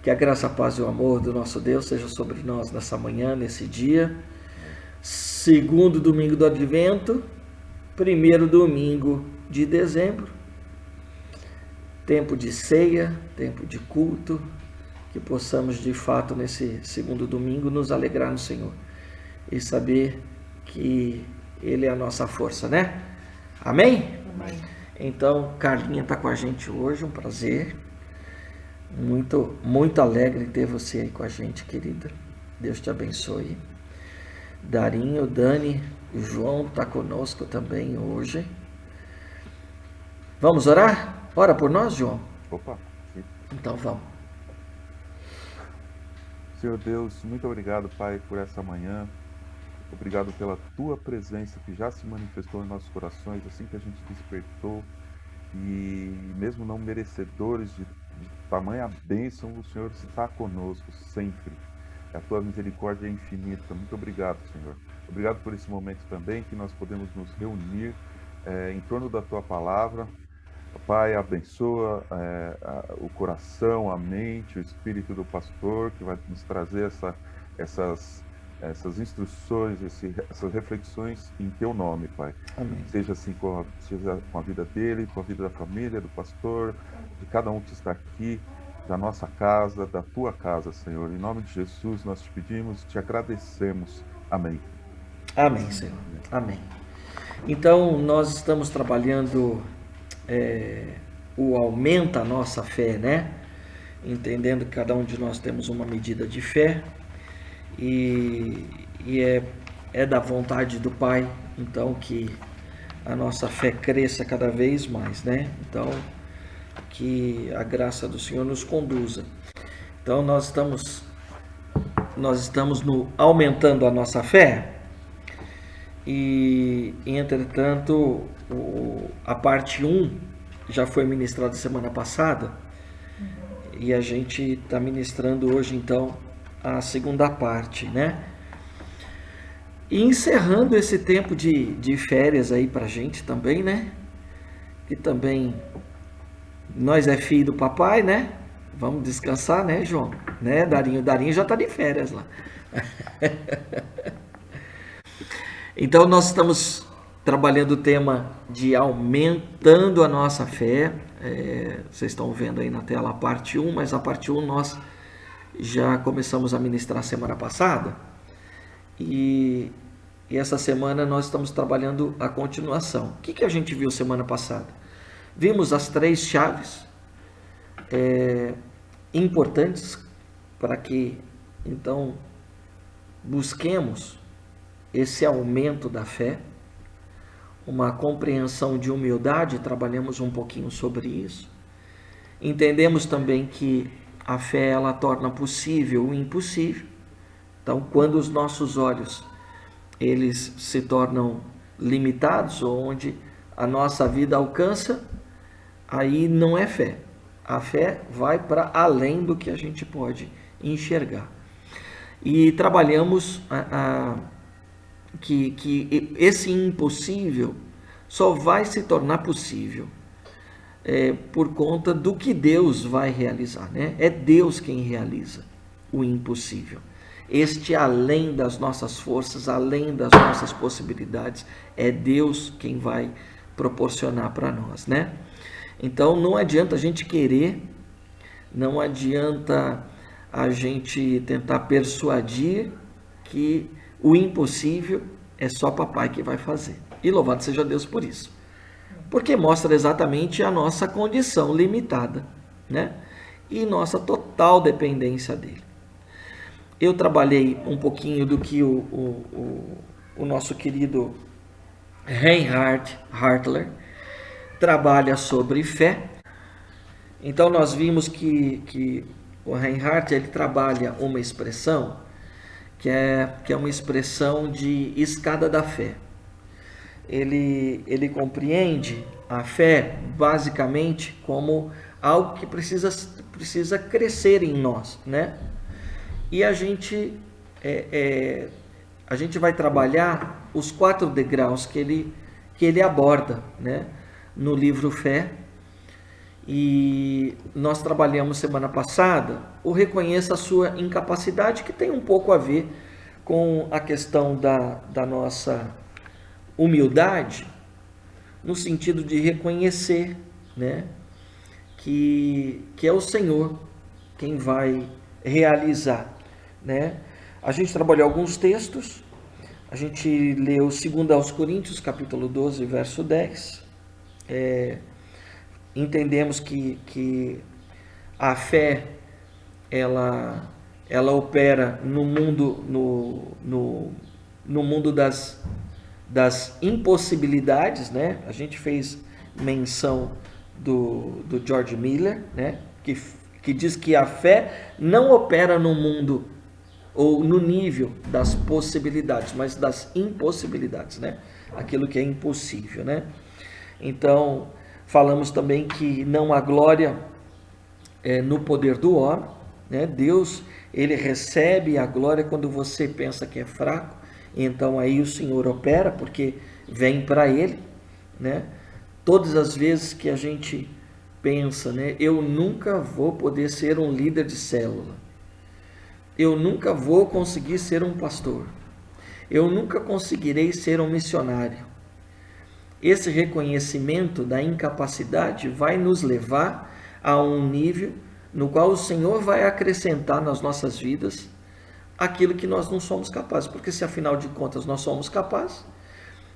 Que a graça, a paz e o amor do nosso Deus seja sobre nós nessa manhã, nesse dia. Segundo domingo do Advento, primeiro domingo de dezembro. Tempo de ceia, tempo de culto. Que possamos, de fato, nesse segundo domingo, nos alegrar no Senhor. E saber que Ele é a nossa força, né? Amém? Amém. Então, Carlinha está com a gente hoje, um prazer. Muito alegre ter você aí com a gente, querida. Deus te abençoe. Darinho, Dani, o João está conosco também hoje. Vamos orar? Ora por nós, João. Opa, sim. Então vamos. Senhor Deus, muito obrigado, Pai, por essa manhã. Obrigado pela Tua presença que já se manifestou em nossos corações assim que a gente despertou. E mesmo não merecedores de tamanha bênção, o Senhor está conosco sempre. A Tua misericórdia é infinita. Muito obrigado, Senhor. Obrigado por esse momento também que nós podemos nos reunir em torno da Tua palavra. Pai, abençoa o coração, a mente, o espírito do pastor, que vai nos trazer essas instruções, essas reflexões em Teu nome, Pai. Amém. Seja assim com a vida dele, com a vida da família, do pastor, de cada um que está aqui, da nossa casa, da Tua casa, Senhor. Em nome de Jesus nós te pedimos, te agradecemos. Amém. Amém, Senhor. Amém. Então, nós estamos trabalhando o aumenta a nossa fé, né? Entendendo que cada um de nós temos uma medida de fé e é da vontade do Pai, então, que a nossa fé cresça cada vez mais, né? Então, que a graça do Senhor nos conduza. Então, nós estamos aumentando a nossa fé. E, entretanto, a parte 1 já foi ministrada semana passada e a gente está ministrando hoje, então, a segunda parte, né? E encerrando esse tempo de férias aí pra gente também, né? E também nós é filho do papai, né? Vamos descansar, né, João? Né, Darinho? Darinho já tá de férias lá. Então, nós estamos trabalhando o tema de aumentando a nossa fé. Vocês estão vendo aí na tela a parte 1, mas a parte 1 nós já começamos a ministrar semana passada. E essa semana nós estamos trabalhando a continuação. O que a gente viu semana passada? Vimos as 3 chaves importantes para que, então, busquemos esse aumento da fé, uma compreensão de humildade, trabalhamos um pouquinho sobre isso. Entendemos também que a fé, ela torna possível o impossível. Então, quando os nossos olhos, eles se tornam limitados, ou onde a nossa vida alcança, aí não é fé. A fé vai para além do que a gente pode enxergar. E trabalhamos que esse impossível só vai se tornar possível por conta do que Deus vai realizar, né? É Deus quem realiza o impossível. Este além das nossas forças, além das nossas possibilidades, é Deus quem vai proporcionar para nós, né? Então não adianta a gente querer, não adianta a gente tentar persuadir que o impossível é só papai que vai fazer. E louvado seja Deus por isso. Porque mostra exatamente a nossa condição limitada, né? E nossa total dependência dele. Eu trabalhei um pouquinho do que o nosso querido Reinhard Hartler trabalha sobre fé. Então nós vimos que o Reinhard, ele trabalha uma expressão que é uma expressão de escada da fé. Ele compreende a fé basicamente como algo que precisa crescer em nós, né? E a gente vai trabalhar os 4 degraus que ele aborda, né, no livro Fé. E nós trabalhamos semana passada o reconheça a sua incapacidade, que tem um pouco a ver com a questão da nossa humildade, no sentido de reconhecer, né, que é o Senhor quem vai realizar, né? A gente trabalhou alguns textos, a gente leu 2 aos Coríntios, capítulo 12, verso 10. Entendemos que a fé, ela opera no mundo, no mundo das impossibilidades, né? A gente fez menção do George Miller, né? Que diz que a fé não opera no mundo ou no nível das possibilidades, mas das impossibilidades, né? Aquilo que é impossível, né? Então, falamos também que não há glória no poder do homem, né? Deus, ele recebe a glória quando você pensa que é fraco, então aí o Senhor opera, porque vem para ele, né? Todas as vezes que a gente pensa, né? Eu nunca vou poder ser um líder de célula, eu nunca vou conseguir ser um pastor, eu nunca conseguirei ser um missionário. Esse reconhecimento da incapacidade vai nos levar a um nível no qual o Senhor vai acrescentar nas nossas vidas aquilo que nós não somos capazes, porque se afinal de contas nós somos capazes,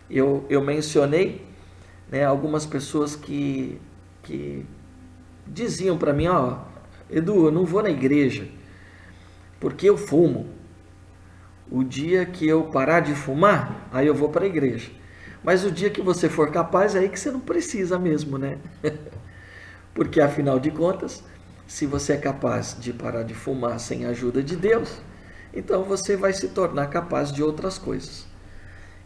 eu mencionei, né, algumas pessoas que diziam para mim, ó, Edu, eu não vou na igreja porque eu fumo. O dia que eu parar de fumar, aí eu vou para a igreja. Mas o dia que você for capaz, é aí que você não precisa mesmo, né? Porque afinal de contas, se você é capaz de parar de fumar sem a ajuda de Deus, então você vai se tornar capaz de outras coisas.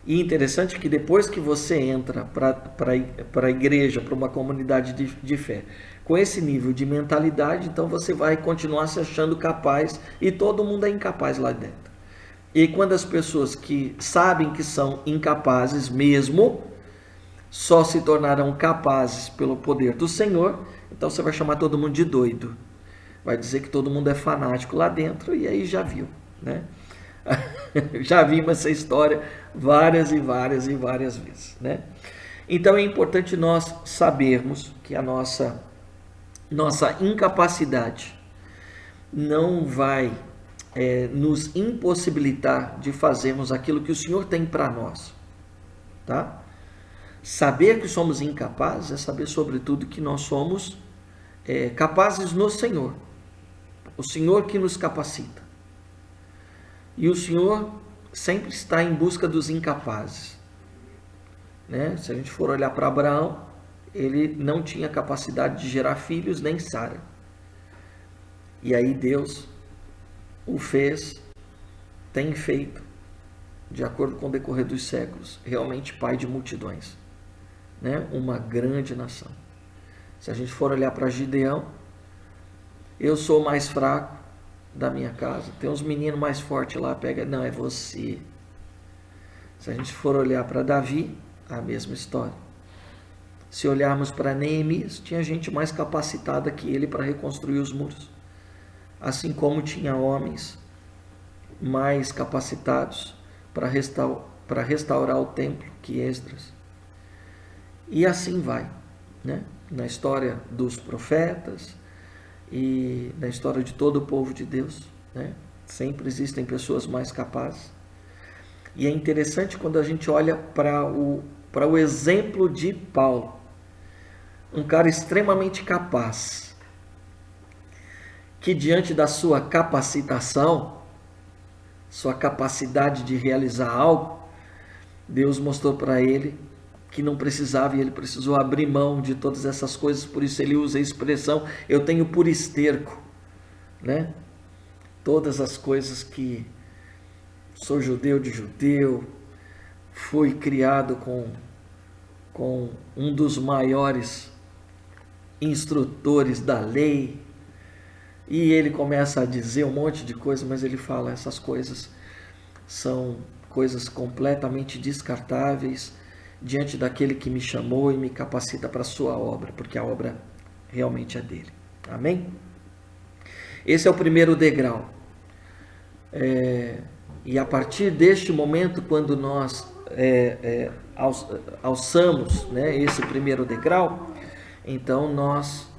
E interessante que depois que você entra para a igreja, para uma comunidade de fé, com esse nível de mentalidade, então você vai continuar se achando capaz e todo mundo é incapaz lá dentro. E quando as pessoas que sabem que são incapazes mesmo, só se tornarão capazes pelo poder do Senhor, então você vai chamar todo mundo de doido. Vai dizer que todo mundo é fanático lá dentro, e aí já viu, né? Já vimos essa história várias e várias e várias vezes, né? Então é importante nós sabermos que a nossa incapacidade não vai nos impossibilitar de fazermos aquilo que o Senhor tem para nós, tá? Saber que somos incapazes é saber sobretudo que nós somos capazes no Senhor, o Senhor que nos capacita. E o Senhor sempre está em busca dos incapazes, né? Se a gente for olhar para Abraão, ele não tinha capacidade de gerar filhos, nem Sara. E aí Deus o fez, tem feito, de acordo com o decorrer dos séculos, realmente pai de multidões, né? Uma grande nação. Se a gente for olhar para Gideão, eu sou o mais fraco da minha casa, tem uns meninos mais fortes lá, pega, não, é você. Se a gente for olhar para Davi, a mesma história. Se olharmos para Neemias, tinha gente mais capacitada que ele para reconstruir os muros, assim como tinha homens mais capacitados para restaurar o templo que Esdras. E assim vai, né? Na história dos profetas e na história de todo o povo de Deus, né? Sempre existem pessoas mais capazes. E é interessante quando a gente olha para o exemplo de Paulo, um cara extremamente capaz, que diante da sua capacitação, sua capacidade de realizar algo, Deus mostrou para ele que não precisava, e ele precisou abrir mão de todas essas coisas. Por isso ele usa a expressão, eu tenho por esterco, né? Todas as coisas que sou judeu de judeu, fui criado com um dos maiores instrutores da lei, e ele começa a dizer um monte de coisas, mas ele fala, essas coisas são coisas completamente descartáveis diante daquele que me chamou e me capacita para a sua obra, porque a obra realmente é dele. Amém? Esse é o primeiro degrau. E a partir deste momento, quando nós alçamos, né, esse primeiro degrau, então nós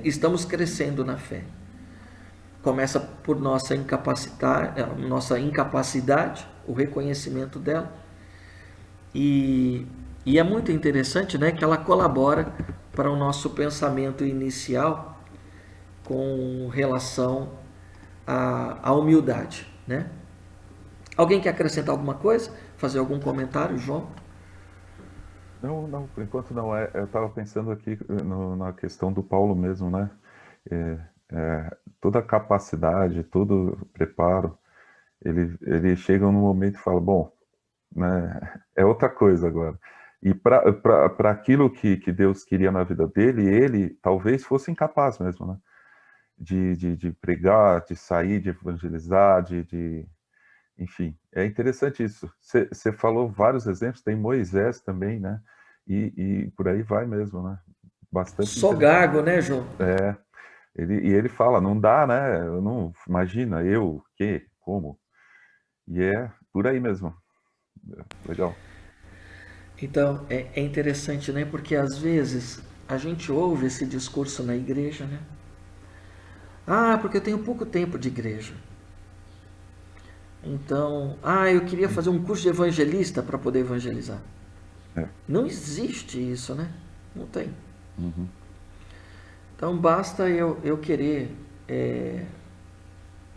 estamos crescendo na fé. Começa por nossa incapacidade, o reconhecimento dela. E é muito interessante, né, que ela colabora para o nosso pensamento inicial com relação à humildade, né? Alguém quer acrescentar alguma coisa? Fazer algum comentário, João? Não, por enquanto não. Eu estava pensando aqui na questão do Paulo mesmo, né? Toda a capacidade, todo o preparo, ele chega num momento e fala, bom, né, é outra coisa agora. E para aquilo que Deus queria na vida dele, ele talvez fosse incapaz mesmo, né? De pregar, de sair, de evangelizar, enfim, é interessante isso. Você falou vários exemplos, tem Moisés também, né? E por aí vai mesmo, né? Bastante Só interessante. gago, né, João? Ele fala, não dá, né? Eu não, imagina, eu, que, como? E é por aí mesmo. Legal. Então, é interessante, né? Porque às vezes a gente ouve esse discurso na igreja, né? Ah, porque eu tenho pouco tempo de igreja. Então, eu queria fazer um curso de evangelista para poder evangelizar. É. Não existe isso, né? Não tem. Uhum. Então, basta eu querer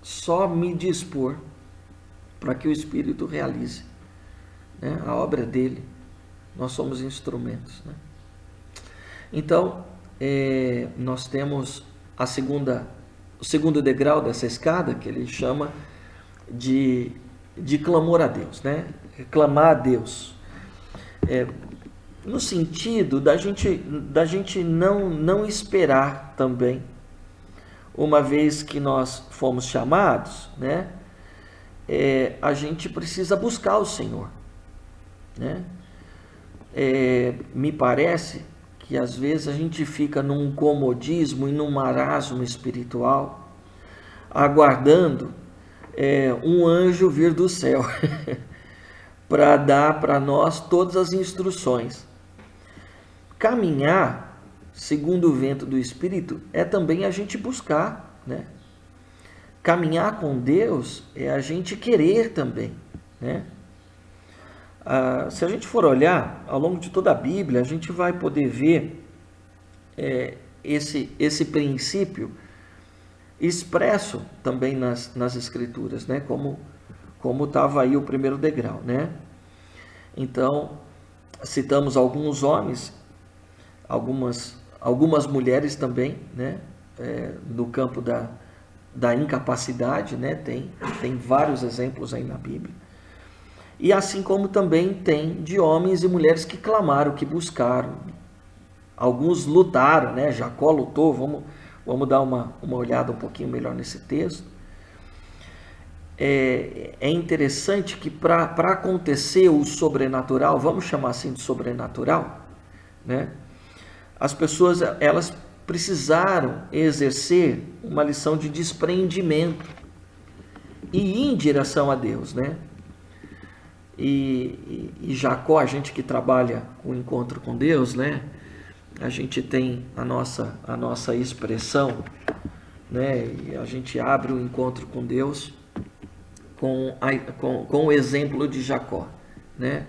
só me dispor para que o Espírito realize, né, a obra dele. Nós somos instrumentos, né? Então, nós temos o segundo degrau dessa escada, que ele chama de clamor a Deus, né? Clamar a Deus. No sentido da gente não esperar também, uma vez que nós fomos chamados, né? A gente precisa buscar o Senhor, né? Me parece que às vezes a gente fica num comodismo e num marasmo espiritual, aguardando um anjo vir do céu para dar para nós todas as instruções. Caminhar segundo o vento do Espírito é também a gente buscar, né? Caminhar com Deus é a gente querer também, né? Se a gente for olhar ao longo de toda a Bíblia, a gente vai poder ver esse princípio expresso também nas Escrituras, né? Como estava aí o primeiro degrau, né? Então, citamos alguns homens, algumas mulheres também, né? No campo da incapacidade, né? Tem vários exemplos aí na Bíblia. E assim como também tem de homens e mulheres que clamaram, que buscaram. Alguns lutaram, né? Jacó lutou. Vamos dar uma olhada um pouquinho melhor nesse texto. É interessante que para acontecer o sobrenatural, vamos chamar assim de sobrenatural, né? As pessoas, elas precisaram exercer uma lição de desprendimento e ir em direção a Deus, né? E Jacó, a gente que trabalha o encontro com Deus, né? A gente tem a nossa expressão, né? E a gente abre o encontro com Deus com o exemplo de Jacó, né?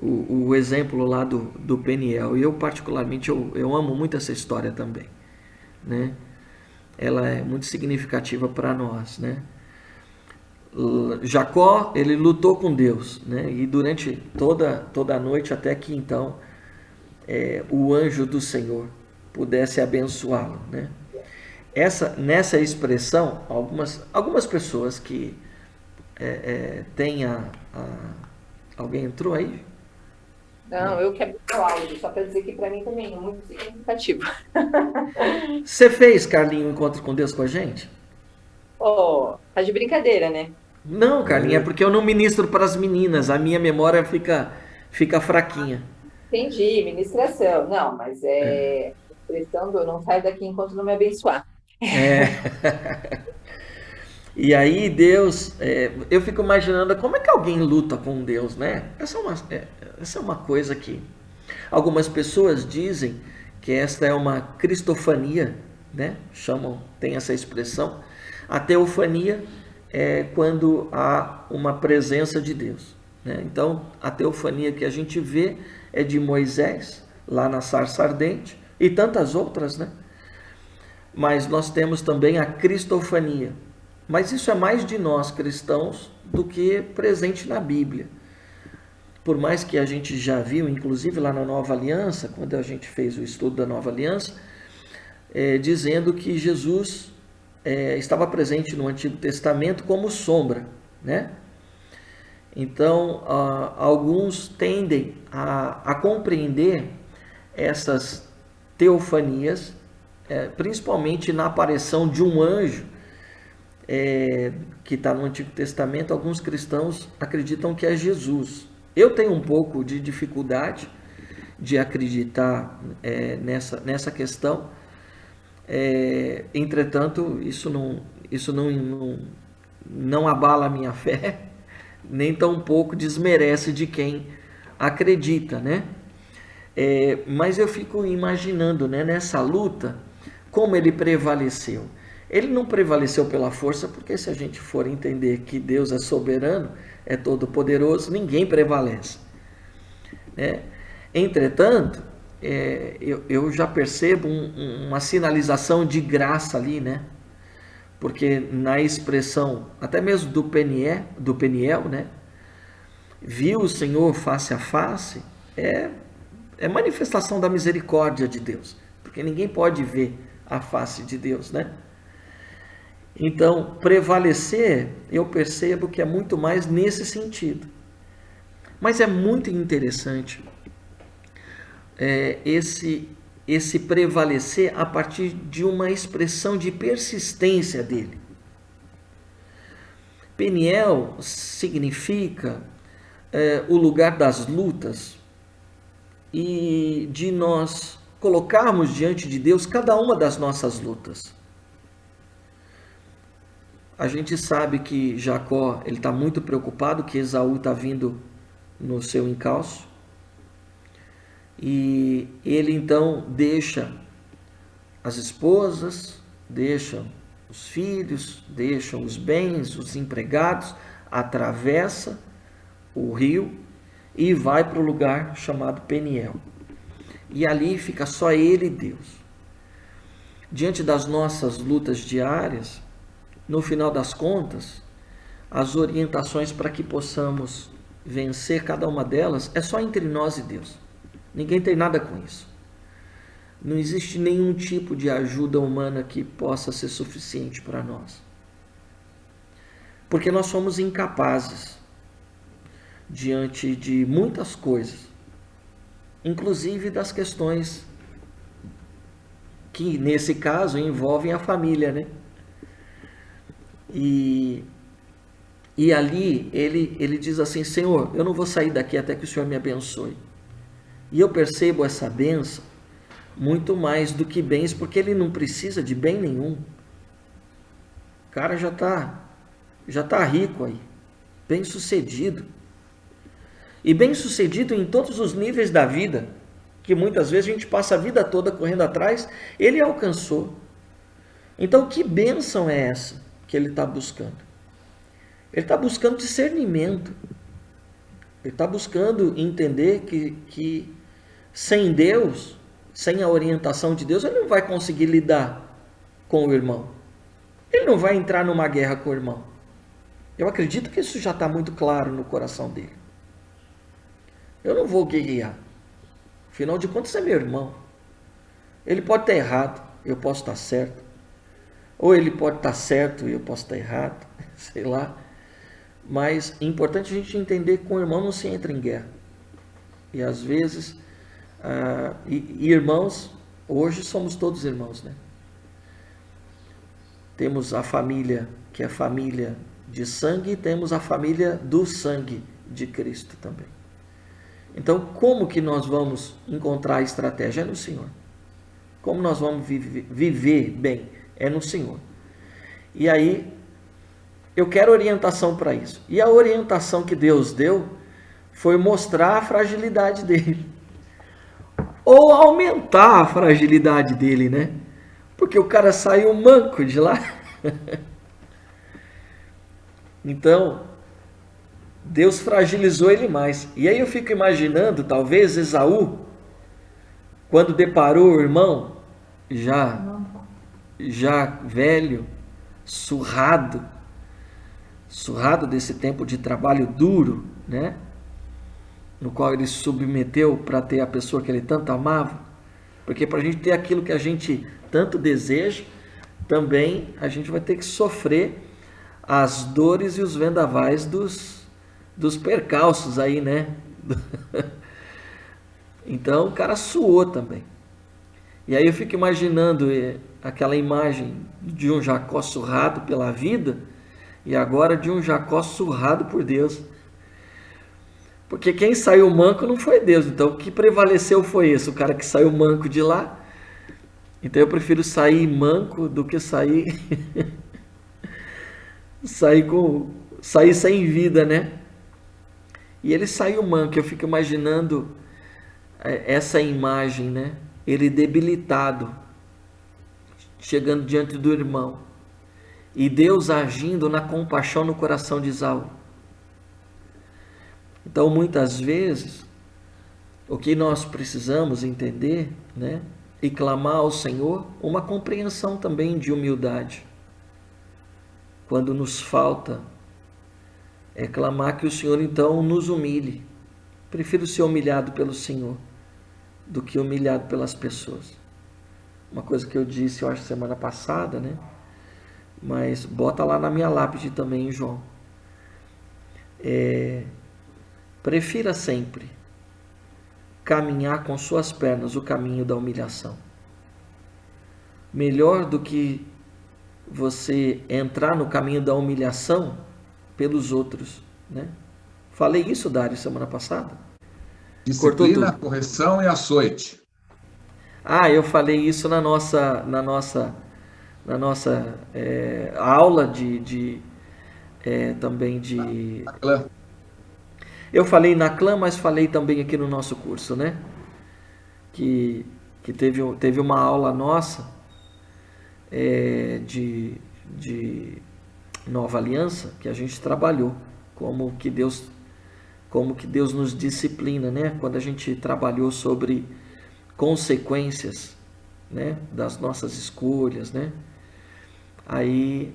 O exemplo lá do Peniel. E eu particularmente eu amo muito essa história também, né? Ela é muito significativa para nós, né? Jacó, ele lutou com Deus, né? E durante toda a noite, até que então o anjo do Senhor pudesse abençoá-lo, né? Nessa expressão, algumas pessoas que têm alguém entrou aí? Não, eu quero o áudio, só para dizer que para mim também é muito significativo. Você fez, Carlinho, um encontro com Deus com a gente? Tá de brincadeira, né? Não, Carlinho, é porque eu não ministro para as meninas, a minha memória fica fraquinha. Entendi, ministração. Não, mas expressão do eu não saio daqui enquanto não me abençoar. E aí Deus, eu fico imaginando como é que alguém luta com Deus, né? Essa é uma coisa que algumas pessoas dizem que esta é uma cristofania, né? Tem essa expressão. A teofania é quando há uma presença de Deus, né? Então, a teofania que a gente vê é de Moisés, lá na sarça ardente, e tantas outras, né? Mas nós temos também a cristofania. Mas isso é mais de nós cristãos do que presente na Bíblia. Por mais que a gente já viu, inclusive lá na Nova Aliança, quando a gente fez o estudo da Nova Aliança, dizendo que Jesus estava presente no Antigo Testamento como sombra, né? Então, alguns tendem a compreender essas teofanias, principalmente na aparição de um anjo, que está no Antigo Testamento. Alguns cristãos acreditam que é Jesus. Eu tenho um pouco de dificuldade de acreditar nessa questão. Entretanto, isso não abala a minha fé, nem tampouco desmerece de quem acredita, né? Mas eu fico imaginando, né, nessa luta, como ele prevaleceu. Ele não prevaleceu pela força, porque se a gente for entender que Deus é soberano, é todo-poderoso, ninguém prevalece, né? Entretanto, eu já percebo uma sinalização de graça ali, né? Porque na expressão, até mesmo do Peniel, né? Viu o Senhor face a face, é manifestação da misericórdia de Deus, porque ninguém pode ver a face de Deus, né? Então, prevalecer, eu percebo que é muito mais nesse sentido. Mas é muito interessante esse prevalecer a partir de uma expressão de persistência dele. Peniel significa o lugar das lutas e de nós colocarmos diante de Deus cada uma das nossas lutas. A gente sabe que Jacó está muito preocupado que Esaú está vindo no seu encalço. E ele então deixa as esposas, deixa os filhos, deixa os bens, os empregados, atravessa o rio e vai para o lugar chamado Peniel. E ali fica só ele e Deus. Diante das nossas lutas diárias, no final das contas, as orientações para que possamos vencer cada uma delas é só entre nós e Deus. Ninguém tem nada com isso. Não existe nenhum tipo de ajuda humana que possa ser suficiente para nós. Porque nós somos incapazes diante de muitas coisas, inclusive das questões que, nesse caso, envolvem a família, né? E ali ele diz assim: Senhor, eu não vou sair daqui até que o Senhor me abençoe. E eu percebo essa bênção muito mais do que bens, porque ele não precisa de bem nenhum. O cara já tá rico aí, bem sucedido. E bem sucedido em todos os níveis da vida, que muitas vezes a gente passa a vida toda correndo atrás, ele alcançou. Então, que bênção é essa que ele está buscando? Ele está buscando discernimento. Ele está buscando entender que sem Deus, sem a orientação de Deus, ele não vai conseguir lidar com o irmão. Ele não vai entrar numa guerra com o irmão. Eu acredito que isso já está muito claro no coração dele. Eu não vou guerrear. Afinal de contas, é meu irmão. Ele pode estar errado, eu posso estar certo. Ou ele pode estar certo e eu posso estar errado, sei lá. Mas é importante a gente entender que com o irmão não se entra em guerra. E às vezes, irmãos, hoje somos todos irmãos, né? Temos a família, que é a família de sangue, e temos a família do sangue de Cristo também. Então, como que nós vamos encontrar a estratégia? É no Senhor. Como nós vamos viver bem? É no Senhor. E aí, eu quero orientação para isso. E a orientação que Deus deu foi mostrar a fragilidade dele. Ou aumentar a fragilidade dele, né? Porque o cara saiu manco de lá. Então, Deus fragilizou ele mais. E aí eu fico imaginando, talvez, Esaú, quando deparou o irmão, já velho, surrado desse tempo de trabalho duro, né? No qual ele se submeteu para ter a pessoa que ele tanto amava. Porque para a gente ter aquilo que a gente tanto deseja, também a gente vai ter que sofrer as dores e os vendavais dos percalços aí, né? Então o cara suou também. E aí eu fico imaginando aquela imagem de um Jacó surrado pela vida e agora de um Jacó surrado por Deus. Porque quem saiu manco não foi Deus. Então o que prevaleceu foi esse, o cara que saiu manco de lá. Então eu prefiro sair manco do que sair sem vida, né? E ele saiu manco. Eu fico imaginando essa imagem, né? Ele debilitado, chegando diante do irmão, e Deus agindo na compaixão no coração de Esaú. Então, muitas vezes, o que nós precisamos entender, né? E clamar ao Senhor uma compreensão também de humildade. Quando nos falta, é clamar que o Senhor então nos humilhe. Prefiro ser humilhado pelo Senhor do que humilhado pelas pessoas. Uma coisa que eu disse, eu acho, semana passada, né? Mas bota lá na minha lápide também, João. Prefira sempre caminhar com suas pernas o caminho da humilhação. Melhor do que você entrar no caminho da humilhação pelos outros, né? Falei isso, Dário, semana passada? Disciplina, correção e açoite. Eu falei isso na nossa aula também de... Eu falei na clã, mas falei também aqui no nosso curso, né? Que teve uma aula nossa de Nova Aliança, que a gente trabalhou como que Deus nos disciplina, né? Quando a gente trabalhou sobre consequências, né, das nossas escolhas, né? Aí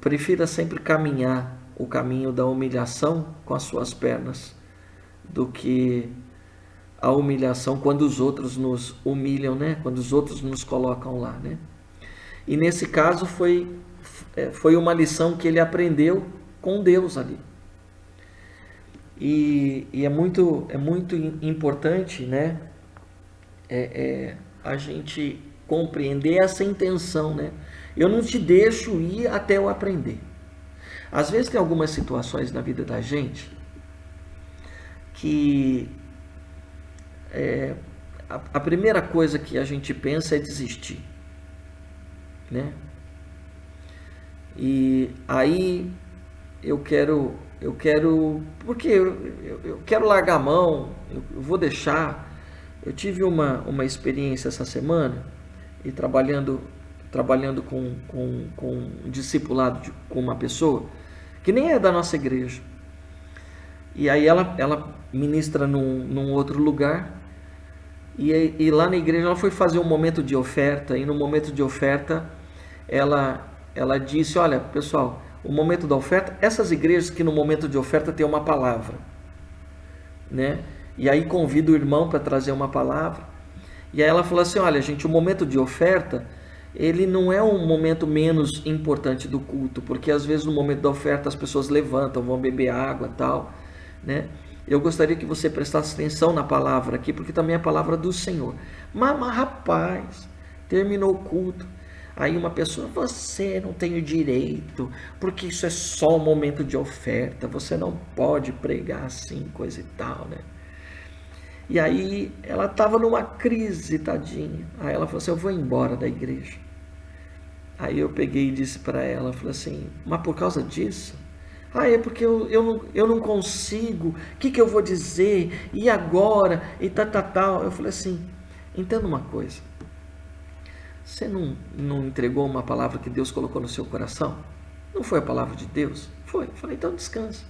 prefira sempre caminhar o caminho da humilhação com as suas pernas do que a humilhação quando os outros nos humilham, né? Quando os outros nos colocam lá, né? E nesse caso foi uma lição que ele aprendeu com Deus ali. E é muito importante, né? A gente compreender essa intenção, né? Eu não te deixo ir até eu aprender. Às vezes tem algumas situações na vida da gente que a primeira coisa que a gente pensa é desistir, né? E aí eu quero porque eu quero largar a mão, eu vou deixar. Eu tive uma experiência essa semana e trabalhando com um discipulado com uma pessoa que nem é da nossa igreja. E aí ela ministra num outro lugar e lá na igreja ela foi fazer um momento de oferta e no momento de oferta ela disse: olha, pessoal, o momento da oferta, essas igrejas que no momento de oferta tem uma palavra, né? E aí convida o irmão para trazer uma palavra. E aí ela falou assim: olha, gente, o momento de oferta, ele não é um momento menos importante do culto, porque às vezes no momento da oferta as pessoas levantam, vão beber água e tal, né? Eu gostaria que você prestasse atenção na palavra aqui, porque também é a palavra do Senhor. Mas rapaz, terminou o culto. Aí uma pessoa: você não tem o direito, porque isso é só um momento de oferta, você não pode pregar assim, coisa e tal, né? E aí ela estava numa crise, tadinha. Aí ela falou assim, eu vou embora da igreja. Aí eu peguei e disse para ela, falei assim, mas por causa disso? Ah, é porque eu não consigo, o que eu vou dizer? E agora? E tal. Eu falei assim, entenda uma coisa. Você não entregou uma palavra que Deus colocou no seu coração? Não foi a palavra de Deus? Foi. Eu falei, então descansa.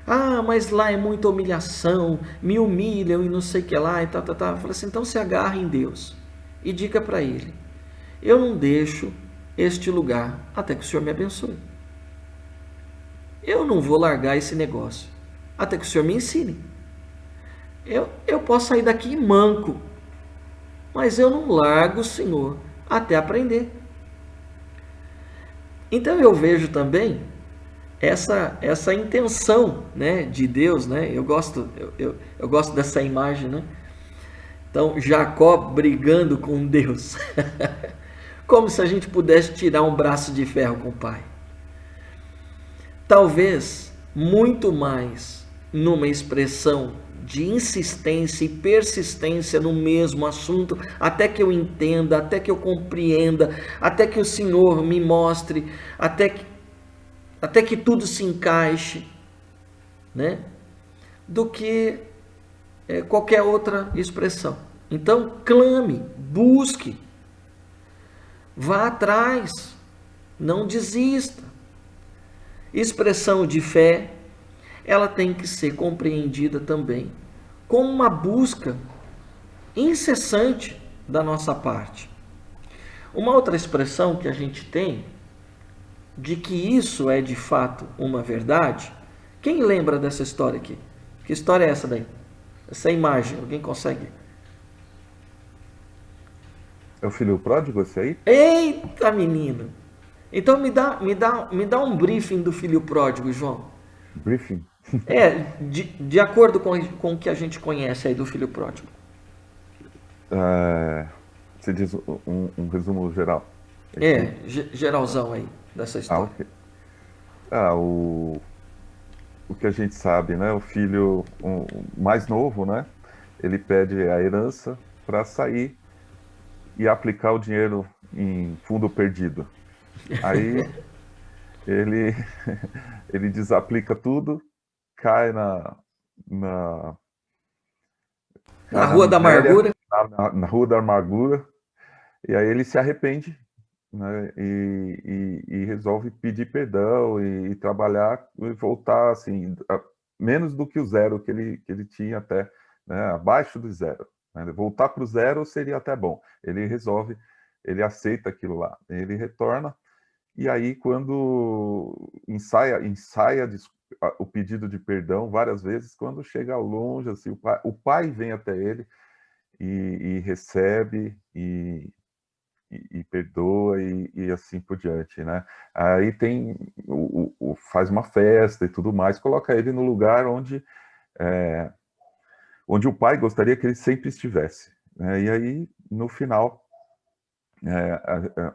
Ah, mas lá é muita humilhação, me humilham e não sei o que lá e tal. Eu falei assim, então se agarre em Deus e diga para Ele, eu não deixo este lugar até que o Senhor me abençoe. Eu não vou largar esse negócio até que o Senhor me ensine. Eu posso sair daqui manco, mas eu não largo o Senhor até aprender. Então eu vejo também essa intenção, né, de Deus, né? Eu gosto dessa imagem, né? Então Jacó brigando com Deus, como se a gente pudesse tirar um braço de ferro com o pai. Talvez muito mais numa expressão de insistência e persistência no mesmo assunto, até que eu entenda, até que eu compreenda, até que o Senhor me mostre, até que tudo se encaixe, né? Do que qualquer outra expressão. Então, clame, busque, vá atrás, não desista. Expressão de fé, ela tem que ser compreendida também como uma busca incessante da nossa parte. Uma outra expressão que a gente tem de que isso é de fato uma verdade, quem lembra dessa história aqui? Que história é essa daí? Essa imagem, alguém consegue? É o filho pródigo esse aí? Eita, menino! Então me dá um briefing do filho pródigo, João. Briefing? De acordo com o que a gente conhece aí do filho pródigo. Você diz um resumo geral? Geralzão aí dessa história. Ok. O que a gente sabe, né? O filho mais novo, né? Ele pede a herança para sair e aplicar o dinheiro em fundo perdido. Aí ele desaplica tudo, cai na Rua da Amargura. Na Rua da Amargura, e aí ele se arrepende, né, e resolve pedir perdão e trabalhar e voltar assim, menos do que o zero que ele tinha até, né, abaixo do zero. Né, voltar para o zero seria até bom. Ele aceita aquilo lá, ele retorna. E aí, quando ensaia o pedido de perdão várias vezes, quando chega longe, assim, o pai vem até ele e recebe e perdoa e assim por diante, né? Aí tem faz uma festa e tudo mais, coloca ele no lugar onde o pai gostaria que ele sempre estivesse, né? E aí, no final,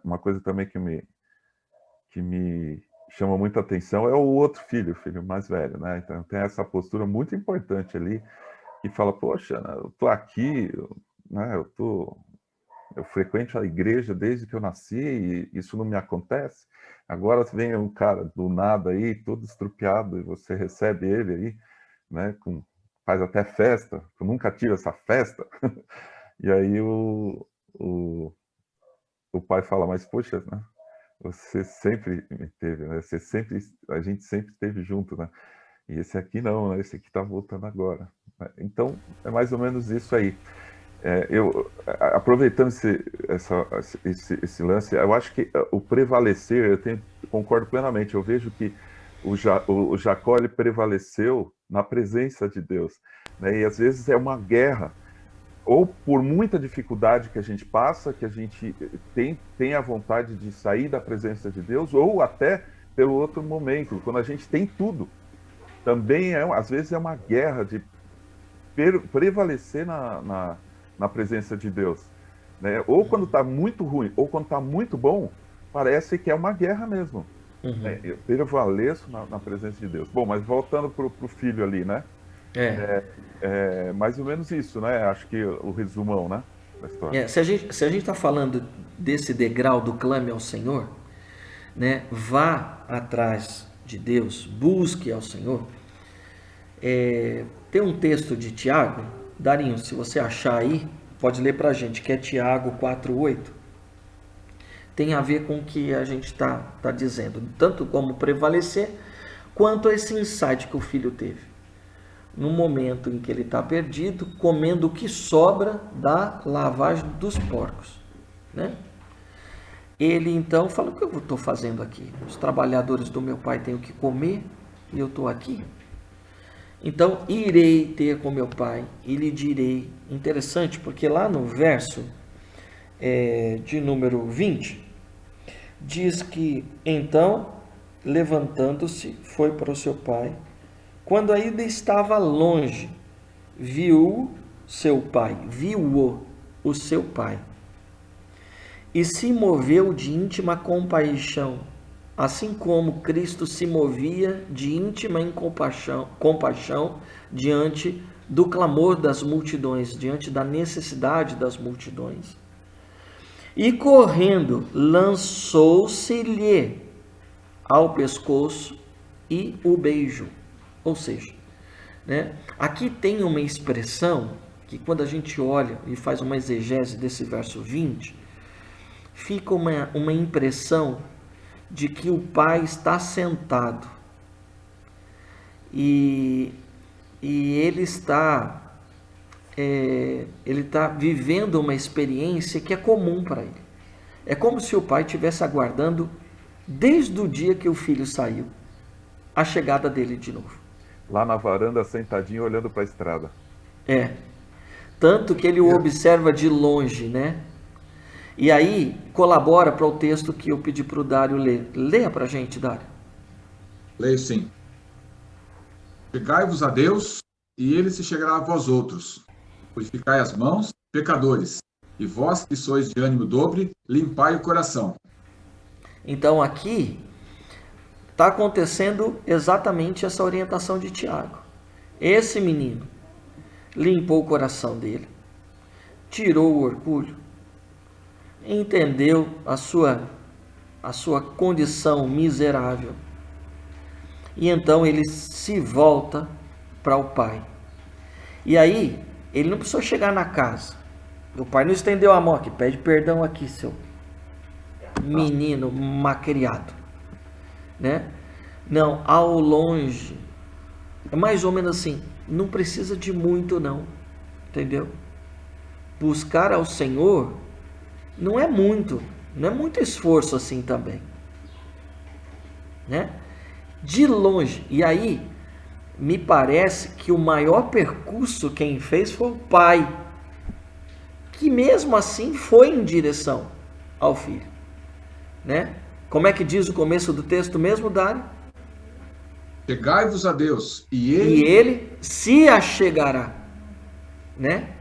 uma coisa também que me chama muita atenção é o outro filho, o filho mais velho, né? Então tem essa postura muito importante ali, que fala, poxa, eu tô aqui, né? Eu frequento a igreja desde que eu nasci e isso não me acontece. Agora vem um cara do nada aí, todo estrupiado, e você recebe ele aí, né? Faz até festa, eu nunca tive essa festa. E aí o pai fala, mas poxa, né? Você sempre me teve, né? A gente sempre esteve junto, né? E esse aqui não, né? Esse aqui tá voltando agora. Então, é mais ou menos isso aí. Aproveitando esse lance, eu acho que o prevalecer, concordo plenamente, eu vejo que o Jacó, ele prevaleceu na presença de Deus, né? E às vezes é uma guerra, ou por muita dificuldade que a gente passa, que a gente tem a vontade de sair da presença de Deus, ou até pelo outro momento, quando a gente tem tudo. Também, às vezes, é uma guerra de prevalecer na presença de Deus, né? Ou quando está muito ruim, ou quando está muito bom, parece que é uma guerra mesmo. Uhum. Eu prevaleço na presença de Deus. Bom, mas voltando para o filho ali, né? É mais ou menos isso, né? Acho que o resumão, né, da história. Se a gente está falando desse degrau do clame ao Senhor, né, vá atrás de Deus, busque ao Senhor. Tem um texto de Tiago, Darinho, se você achar aí, pode ler para a gente, que é Tiago 4:8. Tem a ver com o que a gente está dizendo, tanto como prevalecer, quanto esse insight que o filho teve. No momento em que ele está perdido, comendo o que sobra da lavagem dos porcos, né? Ele então fala: o que eu estou fazendo aqui? Os trabalhadores do meu pai têm o que comer e eu estou aqui? Então irei ter com meu pai e lhe direi. Interessante, porque lá no verso de número 20, diz que então, levantando-se, foi para o seu pai. Quando ainda estava longe, viu-o, o seu pai, e se moveu de íntima compaixão, assim como Cristo se movia de íntima compaixão diante do clamor das multidões, diante da necessidade das multidões. E correndo, lançou-se-lhe ao pescoço e o beijou. Ou seja, né, aqui tem uma expressão que, quando a gente olha e faz uma exegese desse verso 20, fica uma impressão de que o pai está sentado e ele está vivendo uma experiência que é comum para ele. É como se o pai estivesse aguardando, desde o dia que o filho saiu, a chegada dele de novo. Lá na varanda, sentadinho, olhando para a estrada. Tanto que ele o observa de longe, né? E aí colabora para o texto que eu pedi para o Dário ler. Leia para a gente, Dário. Leio sim. Chegai-vos a Deus, e ele se chegará a vós outros. Purificai as mãos, pecadores, e vós que sois de ânimo dobre, limpai o coração. Então aqui está acontecendo exatamente essa orientação de Tiago. Esse menino limpou o coração dele, tirou o orgulho, entendeu a sua condição miserável, e então ele se volta para o pai. E aí ele não precisou chegar na casa. O pai não estendeu a mão aqui: pede perdão aqui, seu menino malcriado, né? Não, ao longe, é mais ou menos assim, não precisa de muito não, entendeu? Buscar ao Senhor não é muito esforço assim também, né? De longe. E aí me parece que o maior percurso quem fez foi o pai, que mesmo assim foi em direção ao filho, né? Como é que diz o começo do texto mesmo, Dário? Chegai-vos a Deus, e ele se achegará, né?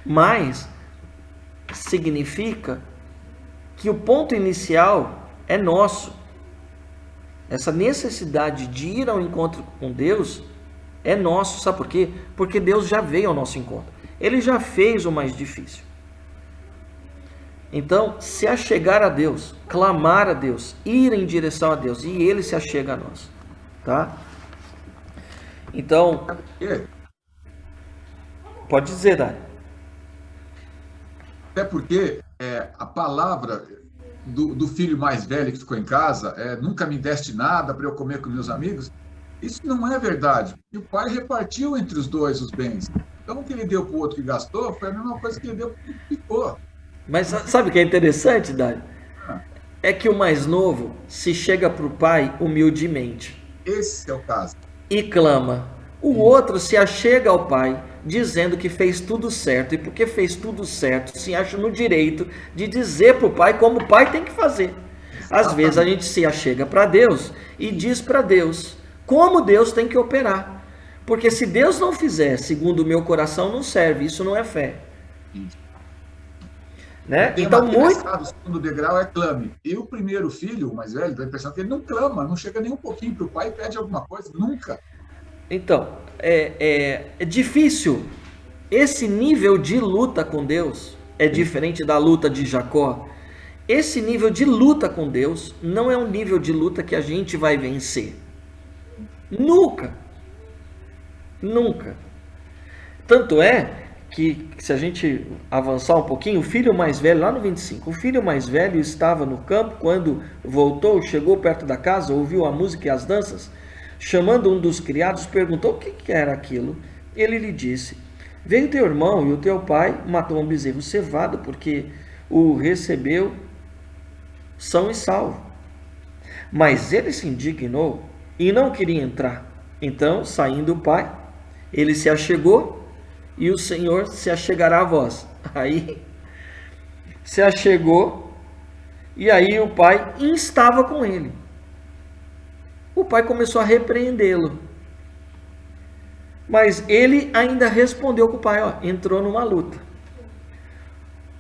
Mas significa que o ponto inicial é nosso. Essa necessidade de ir ao encontro com Deus é nosso. Sabe por quê? Porque Deus já veio ao nosso encontro. Ele já fez o mais difícil. Então, se achegar a Deus, clamar a Deus, ir em direção a Deus, e Ele se achega a nós, tá? Então, pode dizer, Dário. Até porque a palavra do filho mais velho que ficou em casa, nunca me deste nada para eu comer com meus amigos, isso não é verdade. E o pai repartiu entre os dois os bens. Então, o que ele deu para o outro que gastou foi a mesma coisa que ele deu para o que ficou. Mas sabe o que é interessante, Dário? É que o mais novo se chega para o pai humildemente. Esse é o caso. E clama. O outro se achega ao pai dizendo que fez tudo certo. E porque fez tudo certo, se acha no direito de dizer para o pai como o pai tem que fazer. Às vezes a gente se achega para Deus e diz para Deus como Deus tem que operar. Porque se Deus não fizer segundo o meu coração, não serve. Isso não é fé. Né? Então, o segundo degrau é clame. E o primeiro filho, o mais velho, dá a impressão que ele não clama, não chega nem um pouquinho para o pai e pede alguma coisa, nunca. Então, é difícil. Esse nível de luta com Deus é diferente da luta de Jacó. Esse nível de luta com Deus não é um nível de luta que a gente vai vencer. Nunca. Nunca. Tanto é que, se a gente avançar um pouquinho, o filho mais velho, lá no 25, o filho mais velho estava no campo, quando voltou, chegou perto da casa, ouviu a música e as danças, chamando um dos criados, perguntou o que era aquilo. Ele lhe disse: veio teu irmão e o teu pai matou um bezerro cevado, porque o recebeu são e salvo. Mas ele se indignou e não queria entrar. Então, saindo o pai, ele se achegou, e o Senhor se achegará a vós. Aí, se achegou, e aí o pai instava com ele. O pai começou a repreendê-lo. Mas ele ainda respondeu com o pai, entrou numa luta.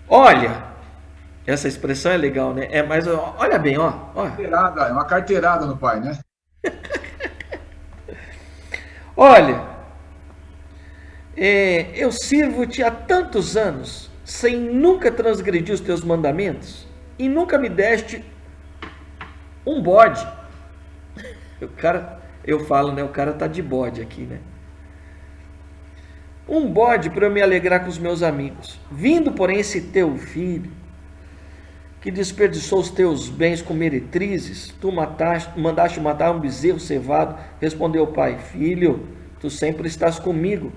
Olha, essa expressão é legal, né? Mas olha bem, ó. É uma carteirada no pai, né? Olha, eu sirvo-te há tantos anos, sem nunca transgredir os teus mandamentos, e nunca me deste um bode. O cara, eu falo, né? O cara tá de bode aqui, né? Um bode para eu me alegrar com os meus amigos. Vindo, porém, esse teu filho, que desperdiçou os teus bens com meretrizes, tu mandaste matar um bezerro cevado. Respondeu o pai: filho, tu sempre estás comigo,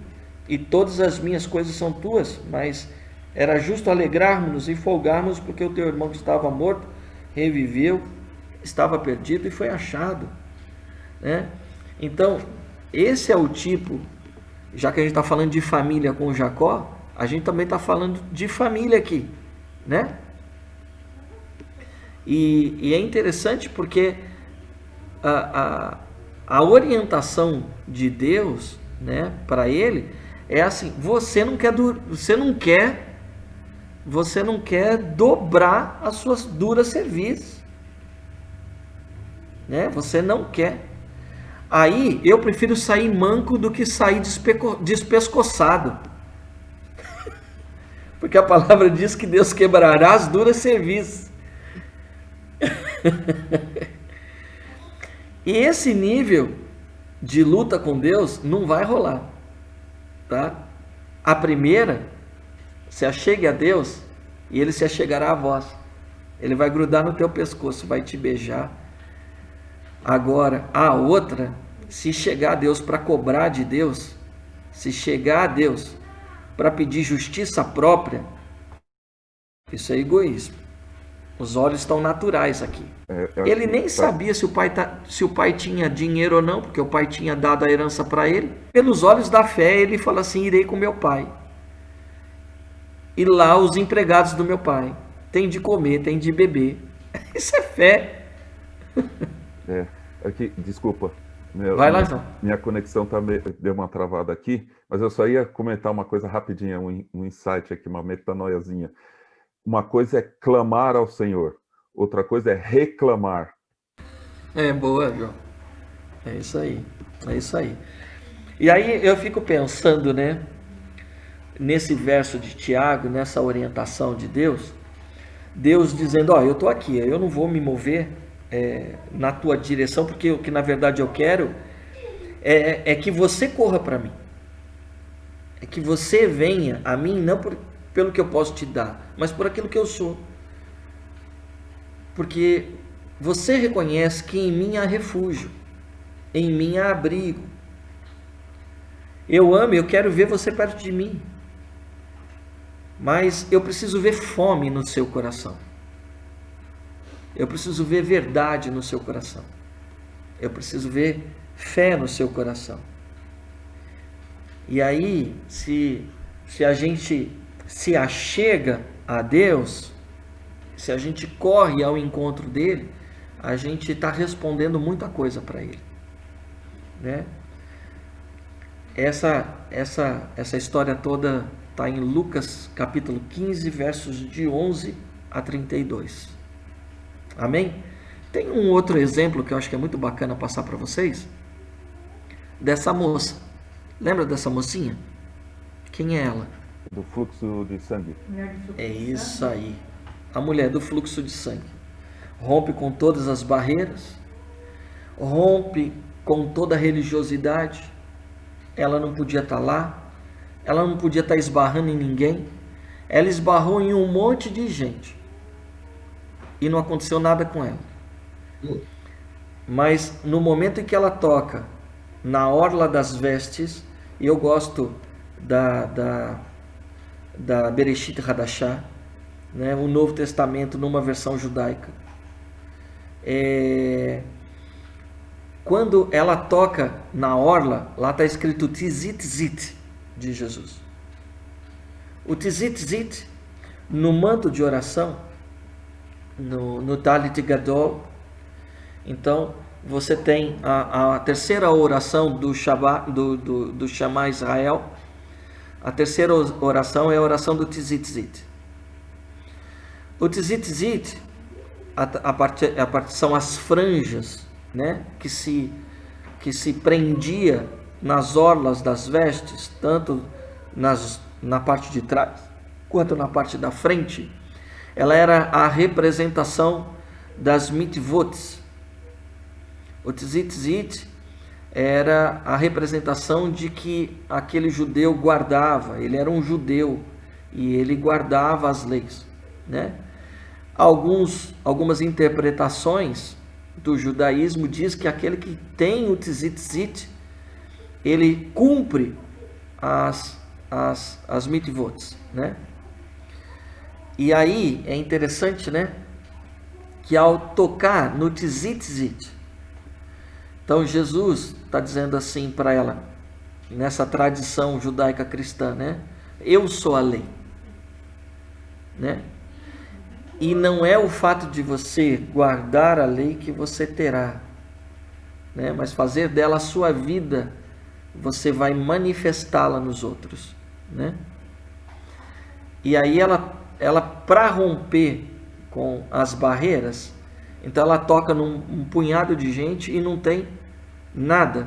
e todas as minhas coisas são tuas, mas era justo alegrarmos-nos e folgarmos, porque o teu irmão que estava morto reviveu, estava perdido e foi achado, né? Então, esse é o tipo, já que a gente está falando de família com Jacó, a gente também está falando de família aqui, né? E é interessante porque a orientação de Deus, né, para ele é assim: você não quer dobrar as suas duras cerviz, né? Você não quer. Aí eu prefiro sair manco do que sair despescoçado. Porque a palavra diz que Deus quebrará as duras cerviz. E esse nível de luta com Deus não vai rolar, tá? A primeira, se achegue a Deus e Ele se achegará a vós. Ele vai grudar no teu pescoço, vai te beijar. Agora, a outra, se chegar a Deus para cobrar de Deus, se chegar a Deus para pedir justiça própria, isso é egoísmo. Os olhos estão naturais aqui. Ele nem sabia se o pai tinha dinheiro ou não, porque o pai tinha dado a herança para ele. Pelos olhos da fé, ele fala assim: irei com meu pai. E lá os empregados do meu pai têm de comer, têm de beber. Isso é fé. Aqui, desculpa. Vai lá, João. Minha conexão deu uma travada aqui, mas eu só ia comentar uma coisa rapidinha, um insight aqui, uma metanoiazinha. Uma coisa é clamar ao Senhor, outra coisa é reclamar. Boa, João. É isso aí. É isso aí. E aí eu fico pensando, né, nesse verso de Tiago, nessa orientação de Deus, Deus dizendo: eu estou aqui, eu não vou me mover na tua direção, porque o que na verdade eu quero é que você corra para mim, é que você venha a mim, não pelo que eu posso te dar, mas por aquilo que eu sou, porque você reconhece que em mim há refúgio, em mim há abrigo. Eu amo, eu quero ver você perto de mim, mas eu preciso ver fome no seu coração. Eu preciso ver verdade no seu coração. Eu preciso ver fé no seu coração. E aí, se a gente se achega a Deus, se a gente corre ao encontro dele, a gente está respondendo muita coisa para ele, né? Essa história toda está em Lucas capítulo 15, versos de 11 a 32. Amém? Tem um outro exemplo que eu acho que é muito bacana passar para vocês. dessa moça. Lembra dessa mocinha? Quem é ela? Do fluxo de sangue. É isso aí. A mulher do fluxo de sangue. Rompe com todas as barreiras, rompe com toda a religiosidade. Ela não podia estar lá, ela não podia estar esbarrando em ninguém. Ela esbarrou em um monte de gente e não aconteceu nada com ela. Mas no momento em que ela toca na orla das vestes, e eu gosto da Bereshit Hadashah, né, o Novo Testamento numa versão judaica, quando ela toca na orla, lá está escrito Tzit Zit de Jesus. O Tzit Zit, no manto de oração, no Talit Gadol, então você tem a terceira oração do Shema Israel. A terceira oração é a oração do Tzit Zit. O Tzit Zit, são as franjas, né, que se prendia nas orlas das vestes, tanto na parte de trás quanto na parte da frente. Ela era a representação das mitvot. O Tzit Zit era a representação de que aquele judeu guardava, ele era um judeu e ele guardava as leis, né? Algumas interpretações do judaísmo diz que aquele que tem o Tzit Zit, ele cumpre as mitvot, né? E aí é interessante, né, que ao tocar no Tzit Zit, então Jesus está dizendo assim para ela, nessa tradição judaica cristã, né? Eu sou a lei, né? E não é o fato de você guardar a lei que você terá, né? Mas fazer dela a sua vida, você vai manifestá-la nos outros, né? E aí ela para romper com as barreiras, então ela toca num punhado de gente e não tem nada,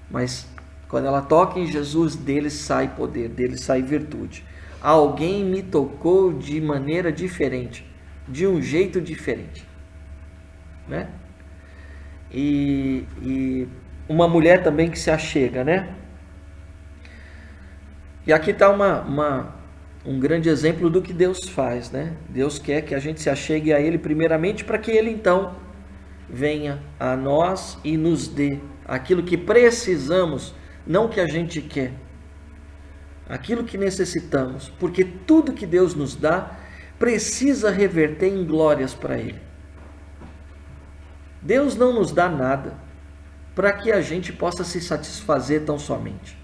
mas quando ela toca em Jesus, dele sai poder, dele sai virtude. Alguém me tocou de maneira diferente, de um jeito diferente, né? E uma mulher também que se achega, né? E aqui está um grande exemplo do que Deus faz, né? Deus quer que a gente se achegue a Ele primeiramente para que Ele então venha a nós e nos dê aquilo que precisamos, não que a gente quer, aquilo que necessitamos, porque tudo que Deus nos dá precisa reverter em glórias para Ele. Deus não nos dá nada para que a gente possa se satisfazer tão somente.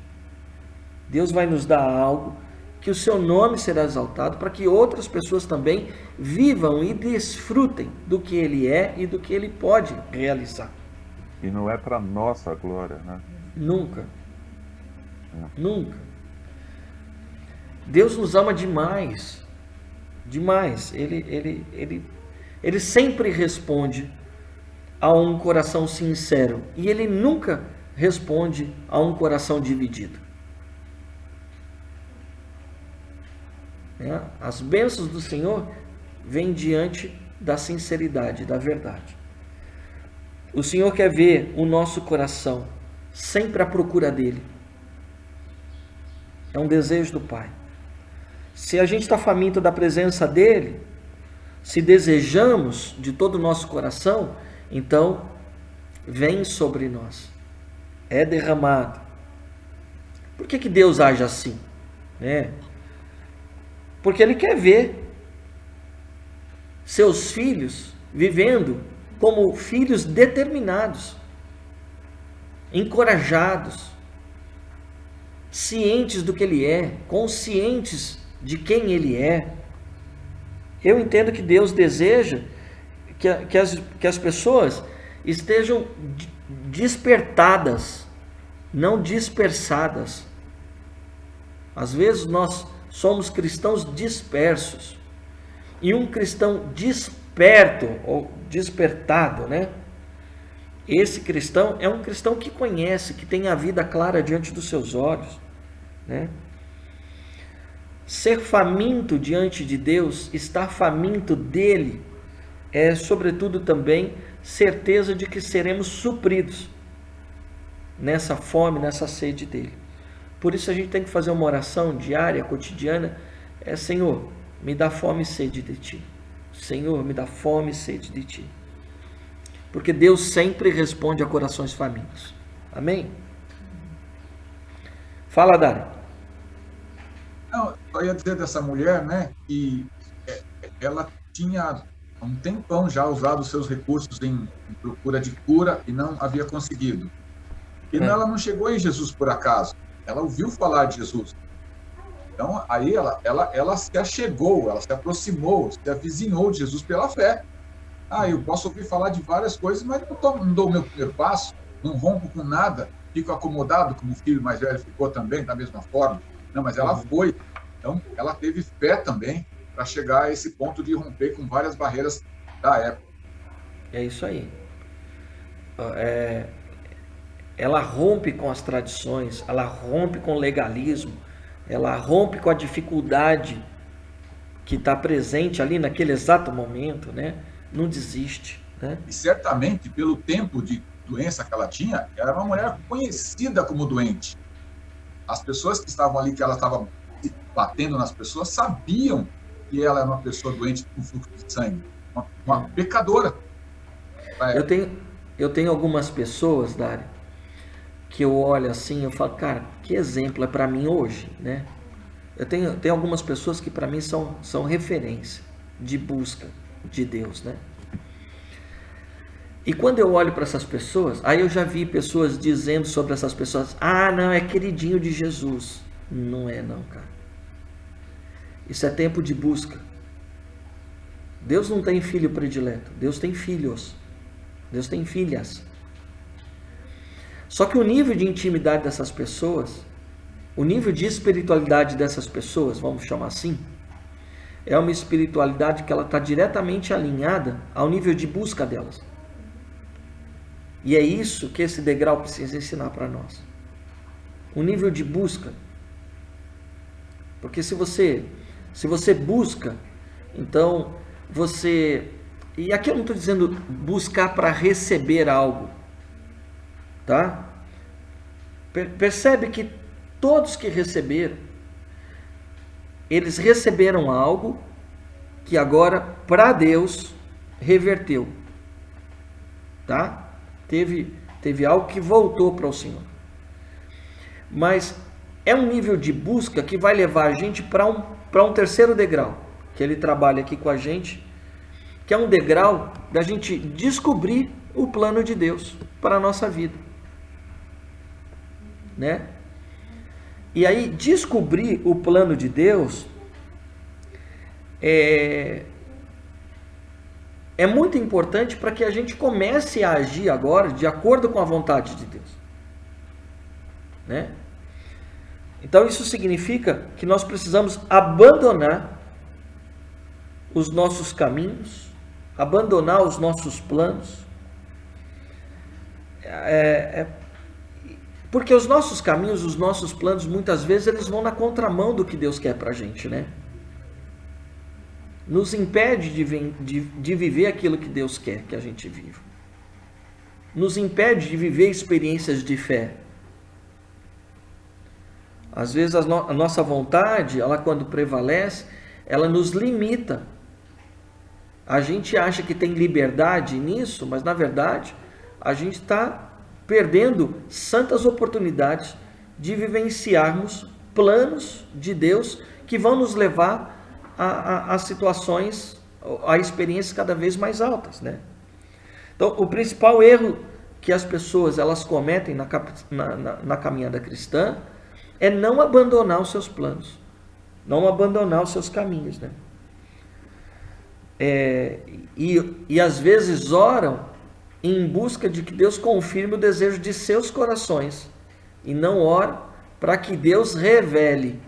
Deus vai nos dar algo que o seu nome será exaltado, para que outras pessoas também vivam e desfrutem do que Ele é e do que Ele pode realizar. E não é para nossa glória, né? Nunca. Nunca. Deus nos ama demais. Demais. Ele sempre responde a um coração sincero. E Ele nunca responde a um coração dividido. As bênçãos do Senhor vêm diante da sinceridade, da verdade. O Senhor quer ver o nosso coração sempre à procura dEle. É um desejo do Pai. Se a gente está faminto da presença dEle, se desejamos de todo o nosso coração, então vem sobre nós. É derramado. Por que Deus age assim? Porque Ele quer ver seus filhos vivendo como filhos determinados, encorajados, cientes do que Ele é, conscientes de quem Ele é. Eu entendo que Deus deseja que as pessoas estejam despertadas, não dispersadas. Às vezes nós somos cristãos dispersos. E um cristão desperto ou despertado, né? Esse cristão é um cristão que conhece, que tem a vida clara diante dos seus olhos, né? Ser faminto diante de Deus, estar faminto dele, é sobretudo também certeza de que seremos supridos nessa fome, nessa sede dele. Por isso a gente tem que fazer uma oração diária, cotidiana, Senhor, me dá fome e sede de ti. Senhor, me dá fome e sede de ti. Porque Deus sempre responde a corações famintos. Amém? Fala, Dário. Não, eu ia dizer dessa mulher, né, que ela tinha há um tempão já usado os seus recursos em procura de cura e não havia conseguido. E ela não chegou em Jesus por acaso. Ela ouviu falar de Jesus. Então, aí ela se achegou, ela se aproximou, se avizinhou de Jesus pela fé. Eu posso ouvir falar de várias coisas, mas não dou o meu primeiro passo, não rompo com nada, fico acomodado, como o filho mais velho ficou também, da mesma forma. Não, mas ela foi. Então, ela teve fé também para chegar a esse ponto de romper com várias barreiras da época. É isso aí. Ela rompe com as tradições, ela rompe com o legalismo, ela rompe com a dificuldade que está presente ali naquele exato momento, né? Não desiste, né? E certamente, pelo tempo de doença que ela tinha, ela era uma mulher conhecida como doente. As pessoas que estavam ali, que ela estava batendo nas pessoas, sabiam que ela era uma pessoa doente com fluxo de sangue, uma pecadora. Eu tenho algumas pessoas, Dário, que eu olho assim, eu falo, cara, que exemplo é para mim hoje, né? Eu tenho algumas pessoas que para mim são referência de busca de Deus, né? E quando eu olho para essas pessoas, aí eu já vi pessoas dizendo sobre essas pessoas, não, é queridinho de Jesus. Não é não, cara. Isso é tempo de busca. Deus não tem filho predileto, Deus tem filhos. Deus tem filhas. Só que o nível de intimidade dessas pessoas, o nível de espiritualidade dessas pessoas, vamos chamar assim, é uma espiritualidade que ela está diretamente alinhada ao nível de busca delas. E é isso que esse degrau precisa ensinar para nós. O nível de busca. Porque se você busca, então você... E aqui eu não estou dizendo buscar para receber algo. Tá? Percebe que todos que receberam, eles receberam algo que agora, para Deus, reverteu. Tá? Teve algo que voltou para o Senhor. Mas é um nível de busca que vai levar a gente para um terceiro degrau, que ele trabalha aqui com a gente, que é um degrau da gente descobrir o plano de Deus para a nossa vida. Né? E aí, descobrir o plano de Deus é muito importante para que a gente comece a agir agora de acordo com a vontade de Deus. Né? Então isso significa que nós precisamos abandonar os nossos caminhos, abandonar os nossos planos, porque os nossos caminhos, os nossos planos, muitas vezes eles vão na contramão do que Deus quer para a gente, né? Nos impede de viver aquilo que Deus quer que a gente viva. Nos impede de viver experiências de fé. Às vezes a nossa vontade, ela quando prevalece, ela nos limita. A gente acha que tem liberdade nisso, mas na verdade a gente está perdendo santas oportunidades de vivenciarmos planos de Deus que vão nos levar a situações, a experiências cada vez mais altas, né? Então, o principal erro que as pessoas elas cometem na caminhada cristã é não abandonar os seus planos, não abandonar os seus caminhos, né? E às vezes oram em busca de que Deus confirme o desejo de seus corações e não oram para que Deus revele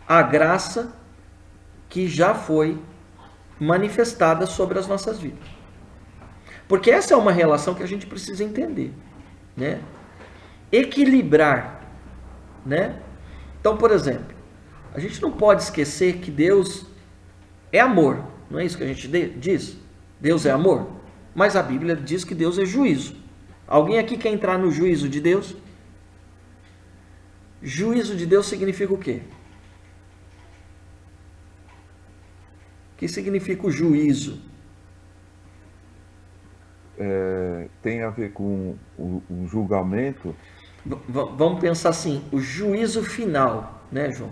a graça que já foi manifestada sobre as nossas vidas. Porque essa é uma relação que a gente precisa entender, né? Equilibrar, né? Então, por exemplo, a gente não pode esquecer que Deus é amor, não é isso que a gente diz? Deus é amor, mas a Bíblia diz que Deus é juízo. Alguém aqui quer entrar no juízo de Deus? Juízo de Deus significa o quê? O que significa o juízo? Tem a ver com o julgamento. Vamos pensar assim, o juízo final, né, João?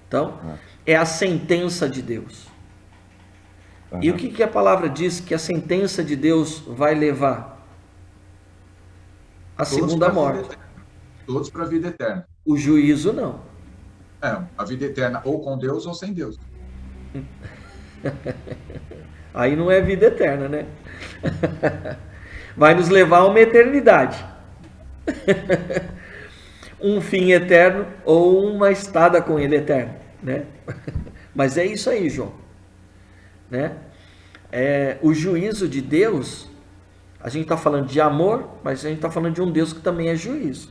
Então, é a sentença de Deus. E o que a palavra diz que a sentença de Deus vai levar? A segunda morte. Todos para a vida eterna. O juízo não. A vida eterna ou com Deus ou sem Deus. Aí não é vida eterna, né? Vai nos levar a uma eternidade. Um fim eterno ou uma estada com ele eterno, né? Mas é isso aí, João, né? O juízo de Deus, a gente está falando de amor, mas a gente está falando de um Deus que também é juízo.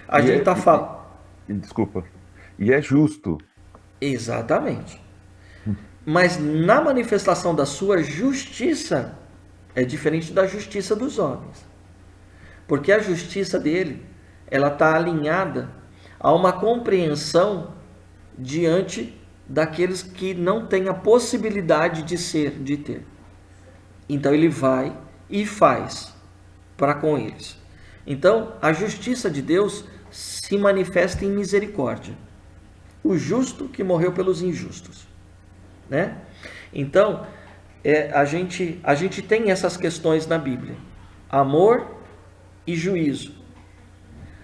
A gente está falando... Desculpa. E é justo. Exatamente. Mas na manifestação da sua justiça, é diferente da justiça dos homens. Porque a justiça dele, ela está alinhada a uma compreensão diante daqueles que não têm a possibilidade de ter. Então ele vai e faz para com eles. Então a justiça de Deus se manifesta em misericórdia. O justo que morreu pelos injustos, né? Então a gente tem essas questões na Bíblia: amor e juízo.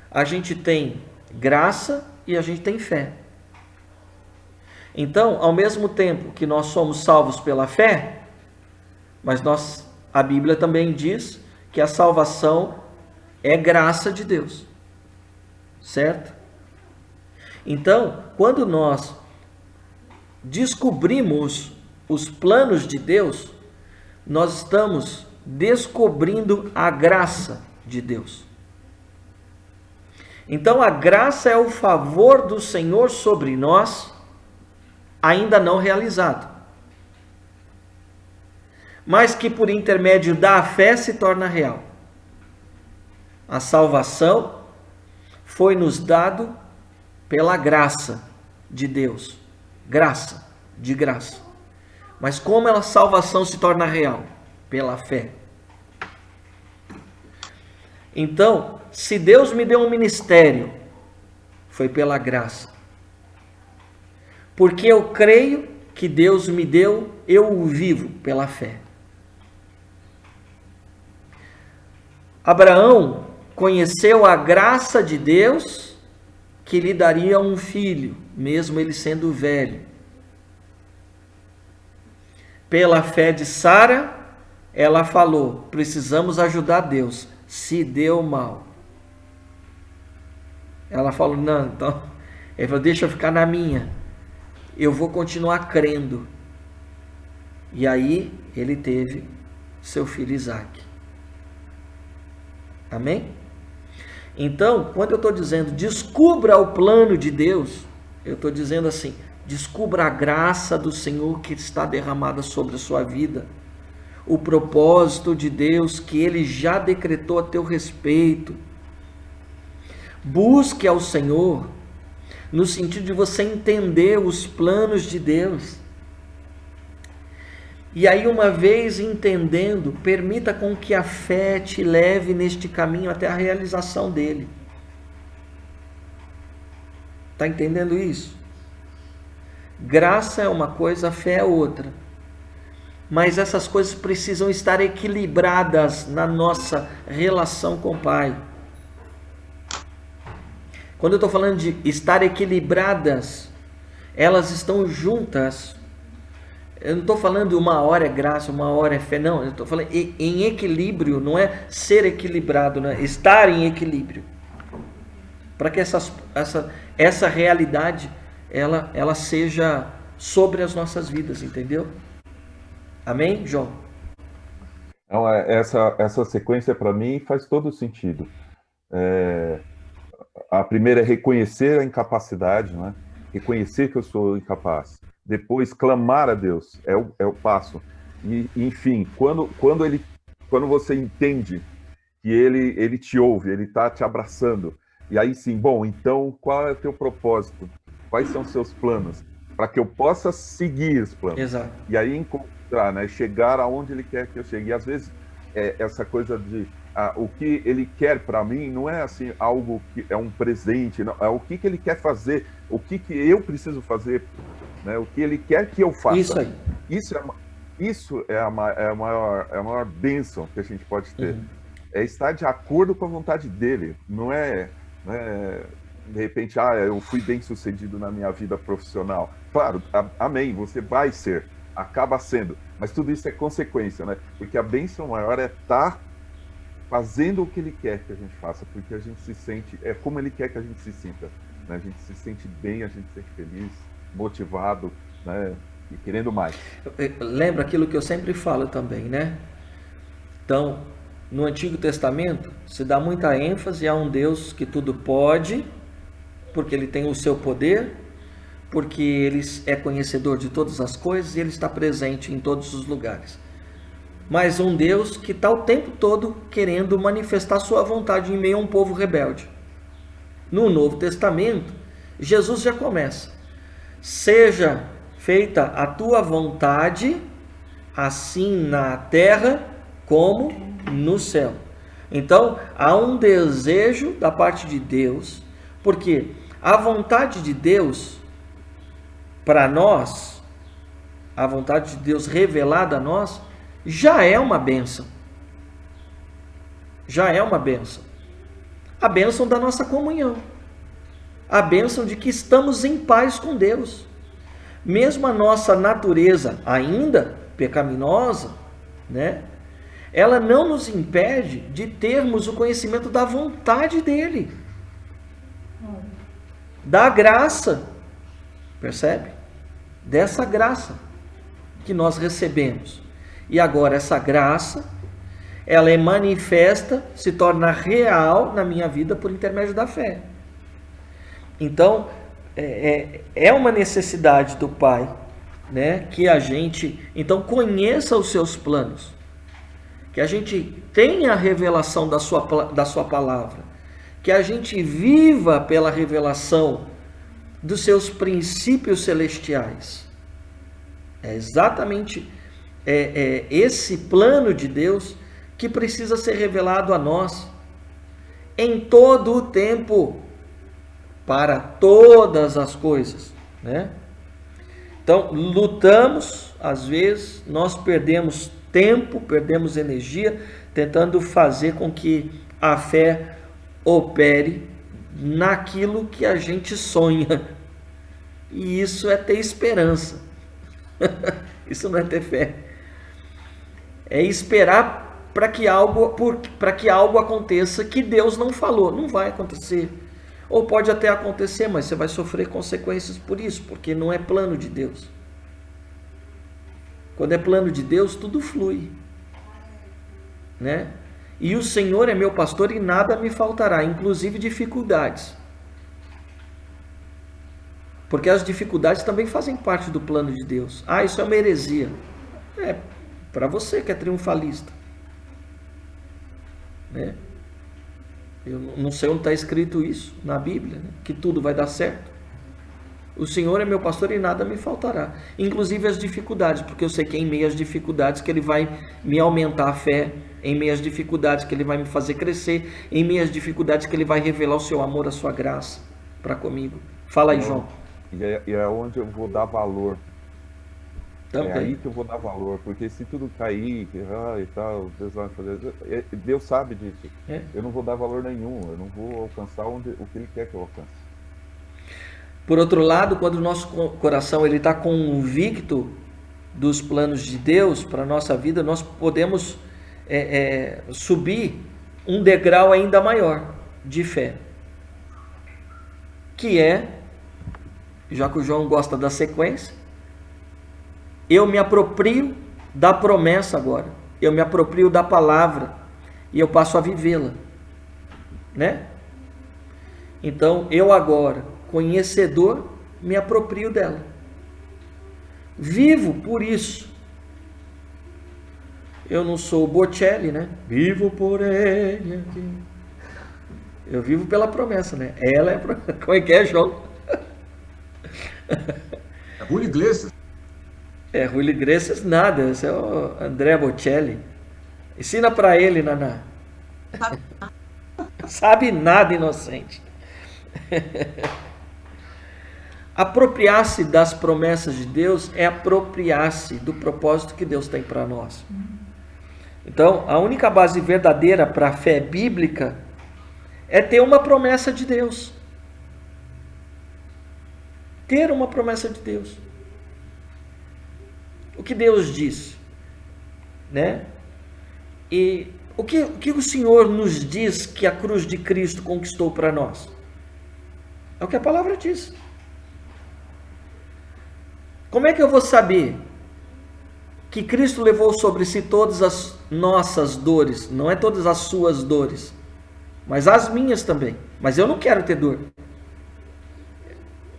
A gente tem graça e a gente tem fé. Então, ao mesmo tempo que nós somos salvos pela fé, mas a Bíblia também diz que a salvação é graça de Deus, certo? Então, quando nós descobrimos os planos de Deus, nós estamos descobrindo a graça de Deus. Então a graça é o favor do Senhor sobre nós, ainda não realizado, mas que por intermédio da fé se torna real. A salvação foi nos dado pela graça de Deus, graça, de graça. Mas como a salvação se torna real? Pela fé. Então, se Deus me deu um ministério, foi pela graça. Porque eu creio que Deus me deu, eu o vivo pela fé. Abraão conheceu a graça de Deus que lhe daria um filho, mesmo ele sendo velho. Pela fé de Sara, ela falou: precisamos ajudar Deus, se deu mal. Ela falou: não, então, ele falou: deixa eu ficar na minha, eu vou continuar crendo. E aí ele teve seu filho Isaac. Amém? Então, quando eu estou dizendo descubra o plano de Deus, eu estou dizendo assim: descubra a graça do Senhor que está derramada sobre a sua vida, o propósito de Deus que Ele já decretou a teu respeito. Busque ao Senhor no sentido de você entender os planos de Deus. E aí, uma vez entendendo, permita com que a fé te leve neste caminho até a realização dele. Está entendendo isso? Graça é uma coisa, fé é outra. Mas essas coisas precisam estar equilibradas na nossa relação com o Pai. Quando eu estou falando de estar equilibradas, elas estão juntas. Eu não estou falando uma hora é graça, uma hora é fé, não. Eu estou falando em equilíbrio, não é ser equilibrado, né? Estar em equilíbrio. Para que essa realidade ela seja sobre as nossas vidas, entendeu? Amém, João? Então, essa sequência para mim faz todo sentido. A primeira é reconhecer a incapacidade, né? Reconhecer que eu sou incapaz. Depois, clamar a Deus, é o passo. E, enfim, quando você entende que ele te ouve, ele está te abraçando, e aí sim, bom, então qual é o teu propósito? Quais são os seus planos? Para que eu possa seguir os planos. Exato. E aí encontrar, né? Chegar aonde ele quer que eu chegue. E às vezes, essa coisa de o que ele quer para mim não é assim algo que é um presente, não, é o que ele quer fazer, o que eu preciso fazer, né? O que ele quer que eu faça. Isso aí. Isso é a maior bênção que a gente pode ter. É estar de acordo com a vontade dele. Não é, de repente, eu fui bem sucedido na minha vida profissional. Claro, amém, você vai ser, acaba sendo. Mas tudo isso é consequência, né? Porque a bênção maior é estar fazendo o que ele quer que a gente faça, porque a gente se sente, é como ele quer que a gente se sinta, né? A gente se sente bem, a gente se sente feliz, motivado, né? E querendo mais. Lembra aquilo que eu sempre falo também, né? Então, no Antigo Testamento, se dá muita ênfase a um Deus que tudo pode, porque ele tem o seu poder, porque ele é conhecedor de todas as coisas e ele está presente em todos os lugares. Mas um Deus que está o tempo todo querendo manifestar sua vontade em meio a um povo rebelde. No Novo Testamento, Jesus já começa: seja feita a tua vontade, assim na terra como no céu. Então, há um desejo da parte de Deus, porque a vontade de Deus para nós, a vontade de Deus revelada a nós, já é uma bênção. Já é uma bênção. A bênção da nossa comunhão. A bênção de que estamos em paz com Deus. Mesmo a nossa natureza ainda pecaminosa, né? Ela não nos impede de termos o conhecimento da vontade dele. Da graça. Percebe? Dessa graça que nós recebemos. E agora essa graça, ela é manifesta, se torna real na minha vida por intermédio da fé. Então, é uma necessidade do Pai, né, que a gente, então, conheça os seus planos, que a gente tenha a revelação da sua palavra, que a gente viva pela revelação dos seus princípios celestiais. É exatamente esse plano de Deus que precisa ser revelado a nós em todo o tempo, para todas as coisas, né? Então, lutamos, às vezes, nós perdemos tempo, perdemos energia, tentando fazer com que a fé opere naquilo que a gente sonha. E isso é ter esperança. Isso não é ter fé. É esperar para que algo aconteça que Deus não falou. Não vai acontecer. Ou pode até acontecer, mas você vai sofrer consequências por isso, porque não é plano de Deus. Quando é plano de Deus, tudo flui, né? E o Senhor é meu pastor e nada me faltará, inclusive dificuldades. Porque as dificuldades também fazem parte do plano de Deus. Isso é uma heresia. É para você que é triunfalista, né? Eu não sei onde está escrito isso na Bíblia, né? Que tudo vai dar certo. O Senhor é meu pastor e nada me faltará. Inclusive as dificuldades, porque eu sei que é em meio às dificuldades que Ele vai me aumentar a fé, em meio às dificuldades que Ele vai me fazer crescer, em meio às dificuldades que Ele vai revelar o seu amor, a sua graça para comigo. Fala aí, João. E é onde eu vou dar valor. Também. É aí que eu vou dar valor, porque se tudo cair e tal, Deus vai fazer. Deus sabe disso. Eu não vou dar valor nenhum, eu não vou alcançar o que Ele quer que eu alcance. Por outro lado, quando o nosso coração está convicto dos planos de Deus para a nossa vida, nós podemos subir um degrau ainda maior de fé. Que é, já que o João gosta da sequência, eu me aproprio da promessa agora. eu me aproprio da palavra e eu passo a vivê-la, né? Então, eu agora, conhecedor, me aproprio dela. Vivo por isso. Eu não sou Bocelli, né? Vivo por ele aqui. Eu vivo pela promessa, né? Ela é a promessa. Como é que é, João? É Julio Iglesias. É, Julio Iglesias nada. Esse é o André Bocelli. Ensina pra ele, Naná. Sabe nada, inocente. Apropriar-se das promessas de Deus é apropriar-se do propósito que Deus tem para nós. Então, a única base verdadeira para a fé bíblica é ter uma promessa de Deus. Ter uma promessa de Deus. O que Deus diz, né? E o que o Senhor nos diz que a cruz de Cristo conquistou para nós? É o que a palavra diz. Como é que eu vou saber que Cristo levou sobre si todas as nossas dores? Não é todas as suas dores, mas as minhas também. Mas eu não quero ter dor.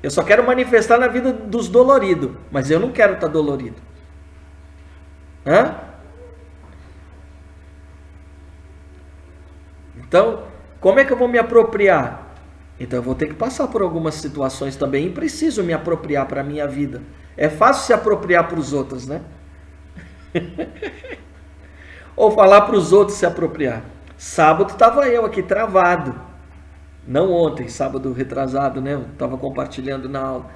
Eu só quero manifestar na vida dos doloridos, mas eu não quero estar dolorido. Hã? Então, como é que eu vou me apropriar? Então eu vou ter que passar por algumas situações também e preciso me apropriar para a minha vida. É fácil se apropriar para os outros, né? Ou falar para os outros se apropriar. Sábado estava eu aqui travado. Não ontem, sábado retrasado, né? Eu estava compartilhando na aula.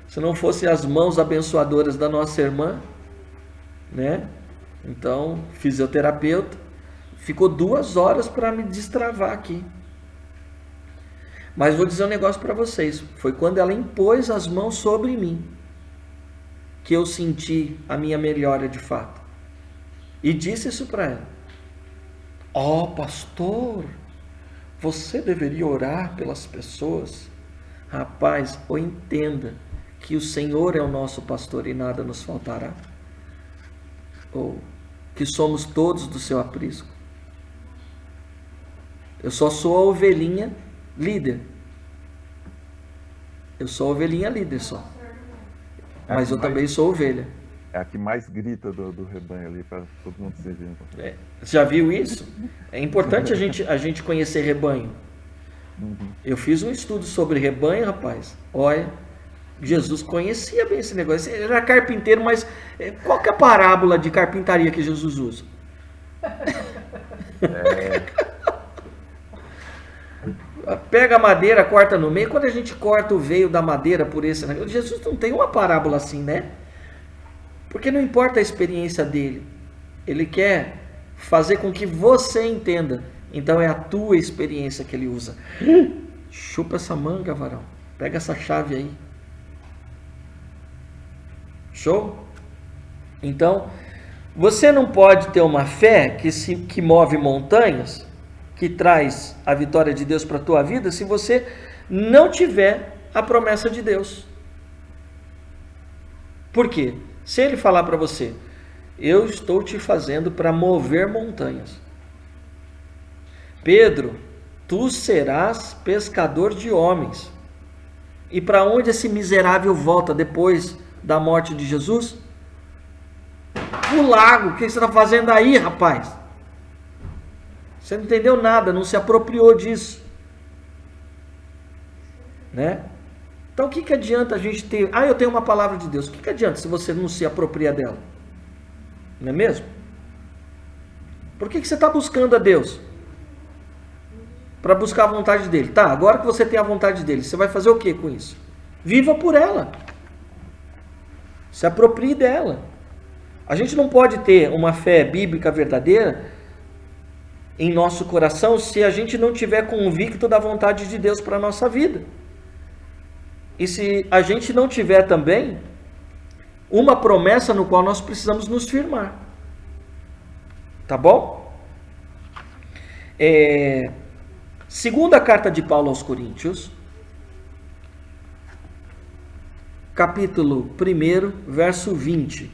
Se não fossem as mãos abençoadoras da nossa irmã, né? Então, fisioterapeuta, ficou 2 horas para me destravar aqui. Mas vou dizer um negócio para vocês. Foi quando ela impôs as mãos sobre mim que eu senti a minha melhora de fato. E disse isso para ela. Ó, pastor, você deveria orar pelas pessoas. Rapaz, ou entenda que o Senhor é o nosso pastor e nada nos faltará. Ou que somos todos do seu aprisco. Eu só sou a ovelhinha líder. Eu sou a ovelhinha líder só. Mas eu também sou ovelha. É a que mais grita do rebanho ali, para todo mundo se ver. Já viu isso? É importante a gente conhecer rebanho. Eu fiz um estudo sobre rebanho, rapaz. Olha, Jesus conhecia bem esse negócio. Ele era carpinteiro, mas qual que é a parábola de carpintaria que Jesus usa? Pega a madeira, corta no meio. Quando a gente corta o veio da madeira por esse negócio, Jesus não tem uma parábola assim, né? Porque não importa a experiência dele. Ele quer fazer com que você entenda. Então é a tua experiência que ele usa. Chupa essa manga, varão. Pega essa chave aí. Show? Então, você não pode ter uma fé que move montanhas, que traz a vitória de Deus para a tua vida, se você não tiver a promessa de Deus. Por quê? Se ele falar para você, eu estou te fazendo para mover montanhas. Pedro, tu serás pescador de homens. E para onde esse miserável volta depois da morte de Jesus? O lago. O que você está fazendo aí, rapaz? Você não entendeu nada, não se apropriou disso. Né? Então o que adianta a gente ter... eu tenho uma palavra de Deus. O que adianta se você não se apropria dela? Não é mesmo? Por que você está buscando a Deus? Para buscar a vontade dele. Tá, agora que você tem a vontade dele, você vai fazer o que com isso? Viva por ela. Se aproprie dela. A gente não pode ter uma fé bíblica verdadeira em nosso coração se a gente não tiver convicto da vontade de Deus para a nossa vida. E se a gente não tiver também uma promessa no qual nós precisamos nos firmar. Tá bom? Segunda carta de Paulo aos Coríntios, capítulo 1, verso 20.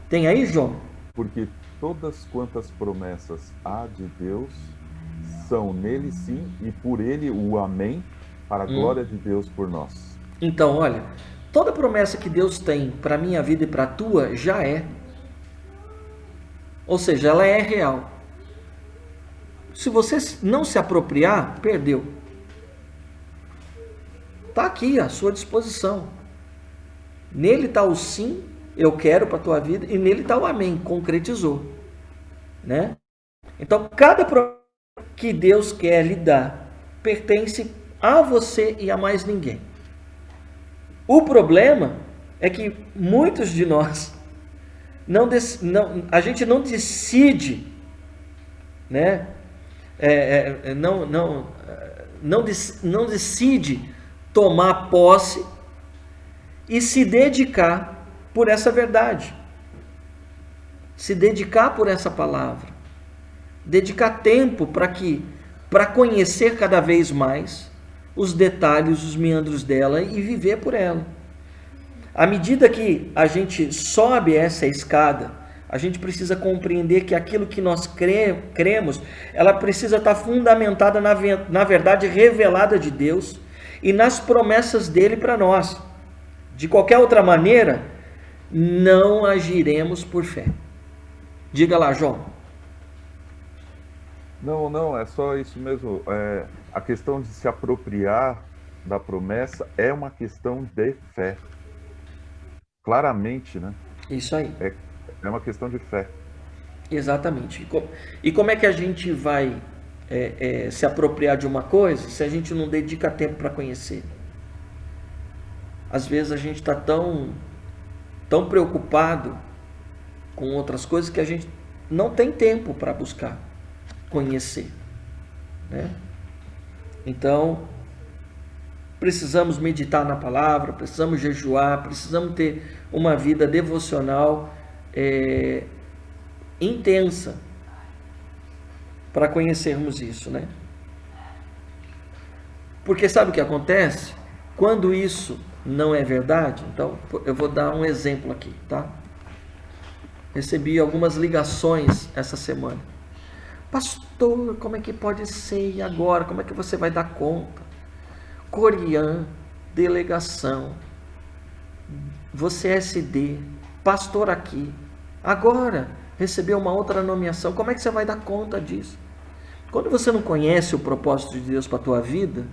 Tem aí, João? Porque todas quantas promessas há de Deus são nele sim e por ele o amém, para a glória de Deus por nós. Então, olha, toda promessa que Deus tem para a minha vida e para a tua já é. Ou seja, ela é real. Se você não se apropriar, perdeu. Está aqui à sua disposição. Nele está o sim, eu quero para a tua vida, e nele está o amém, concretizou. Né? Então, cada promessa que Deus quer lhe dar pertence a você e a mais ninguém. O problema é que muitos de nós, a gente não decide, né? Não decide tomar posse e se dedicar por essa verdade, se dedicar por essa palavra, dedicar tempo para conhecer cada vez mais os detalhes, os meandros dela e viver por ela. À medida que a gente sobe essa escada, a gente precisa compreender que aquilo que nós cremos, ela precisa estar fundamentada na verdade revelada de Deus e nas promessas dele para nós. De qualquer outra maneira, não agiremos por fé. Diga lá, João. Não, é só isso mesmo. A questão de se apropriar da promessa é uma questão de fé. Claramente, né? Isso aí. É uma questão de fé. Exatamente. E como é que a gente vai se apropriar de uma coisa se a gente não dedica tempo para conhecer? Às vezes a gente está tão preocupado com outras coisas que a gente não tem tempo para buscar conhecer, né? Então, precisamos meditar na palavra, precisamos jejuar, precisamos ter uma vida devocional intensa para conhecermos isso, né? Porque sabe o que acontece? Quando isso não é verdade, então eu vou dar um exemplo aqui, tá? Recebi algumas ligações essa semana. Pastor, como é que pode ser? E agora? Como é que você vai dar conta? Corian, delegação, você é SD, pastor aqui. Agora, recebeu uma outra nomeação. Como é que você vai dar conta disso? Quando você não conhece o propósito de Deus para a tua vida,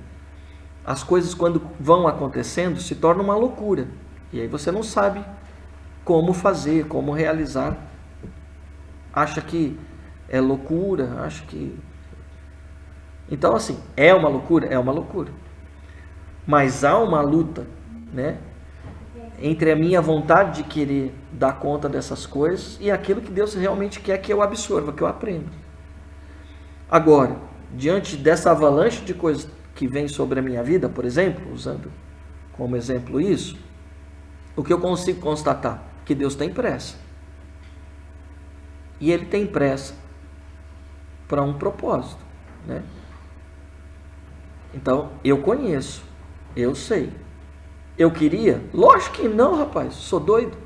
as coisas quando vão acontecendo se tornam uma loucura. E aí você não sabe como fazer, como realizar. Acha que é loucura, acha que... Então assim, é uma loucura? É uma loucura. Mas há uma luta, né? Entre a minha vontade de querer dar conta dessas coisas e aquilo que Deus realmente quer que eu absorva, que eu aprenda. Agora, diante dessa avalanche de coisas que vem sobre a minha vida, por exemplo, usando como exemplo isso, o que eu consigo constatar? Que Deus tem pressa. E Ele tem pressa para um propósito, né? Então, eu conheço, eu sei. Eu queria? Lógico que não, rapaz, sou doido.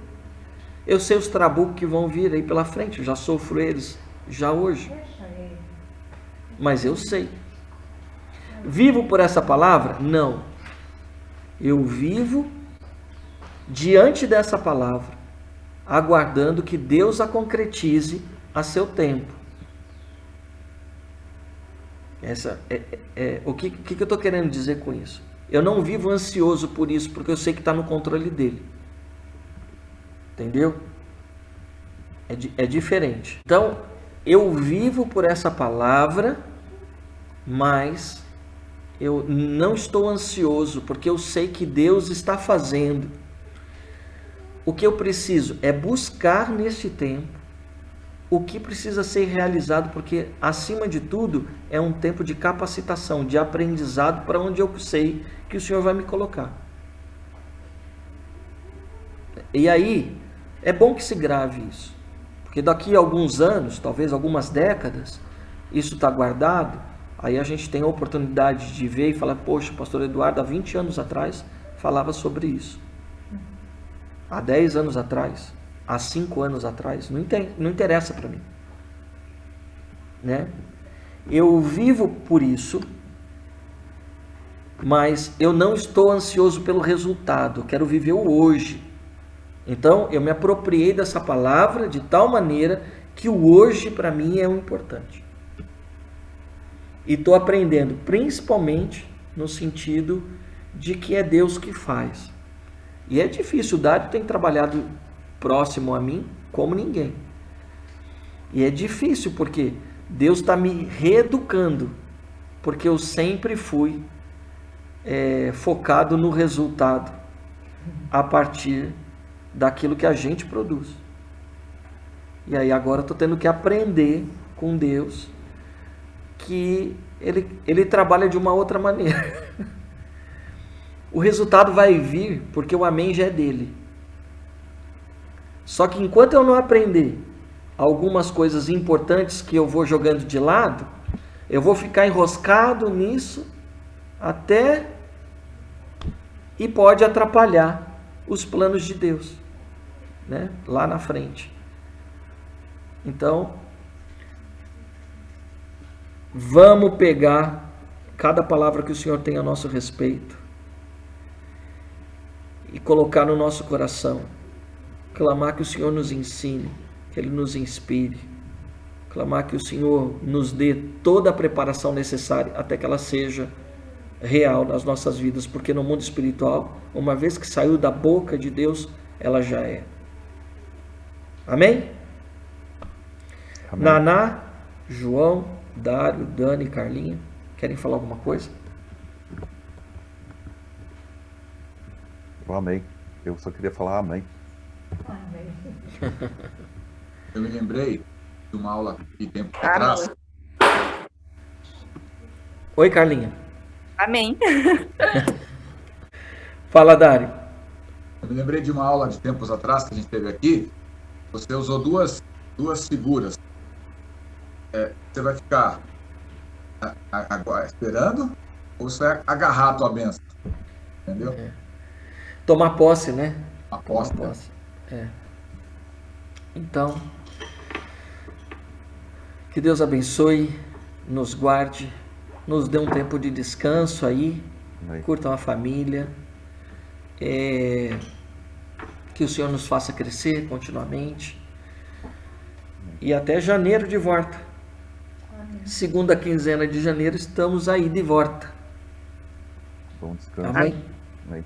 Eu sei os trabucos que vão vir aí pela frente, eu já sofro eles já hoje. Mas eu sei. Vivo por essa palavra? Não. Eu vivo diante dessa palavra, aguardando que Deus a concretize a seu tempo. O que eu estou querendo dizer com isso? Eu não vivo ansioso por isso, porque eu sei que está no controle dele. Entendeu? É diferente. Então, eu vivo por essa palavra, mas eu não estou ansioso, porque eu sei que Deus está fazendo. O que eu preciso é buscar neste tempo o que precisa ser realizado, porque, acima de tudo, é um tempo de capacitação, de aprendizado para onde eu sei que o Senhor vai me colocar. E aí, é bom que se grave isso, porque daqui a alguns anos, talvez algumas décadas, isso está guardado, aí a gente tem a oportunidade de ver e falar, poxa, o pastor Eduardo, há 20 anos atrás, falava sobre isso. Há 10 anos atrás, há 5 anos atrás, não interessa para mim. né? Eu vivo por isso, mas eu não estou ansioso pelo resultado, eu quero viver o hoje. Então, eu me apropriei dessa palavra de tal maneira que o hoje para mim é o importante. E estou aprendendo, principalmente no sentido de que é Deus que faz. E é difícil, o Dário tem trabalhado próximo a mim como ninguém. E é difícil porque Deus está me reeducando, porque eu sempre fui focado no resultado a partir daquilo que a gente produz. E aí agora eu estou tendo que aprender com Deus que ele trabalha de uma outra maneira. O resultado vai vir porque o amém já é dele. Só que enquanto eu não aprender algumas coisas importantes que eu vou jogando de lado, eu vou ficar enroscado nisso até e pode atrapalhar os planos de Deus, né? Lá na frente. Então, vamos pegar cada palavra que o Senhor tem a nosso respeito e colocar no nosso coração, clamar que o Senhor nos ensine, que Ele nos inspire, clamar que o Senhor nos dê toda a preparação necessária até que ela seja real nas nossas vidas, porque no mundo espiritual, uma vez que saiu da boca de Deus, ela já é. Amém? Amém. Naná, João, Dário, Dani, Carlinha, querem falar alguma coisa? Amém. Eu só queria falar amém. Eu me lembrei de uma aula de tempo atrás. Oi, Carlinha. Amém. Fala, Dário. Eu me lembrei de uma aula de tempos atrás que a gente teve aqui. Você usou duas figuras. Você vai ficar esperando ou você vai agarrar a tua bênção? Entendeu? Tomar posse, né? Tomar posse. Então, que Deus abençoe, nos guarde, nos dê um tempo de descanso aí, curtam a família, que o Senhor nos faça crescer continuamente, e até janeiro de volta. Segunda quinzena de janeiro estamos aí de volta. Bom descanso. Amém? Amém.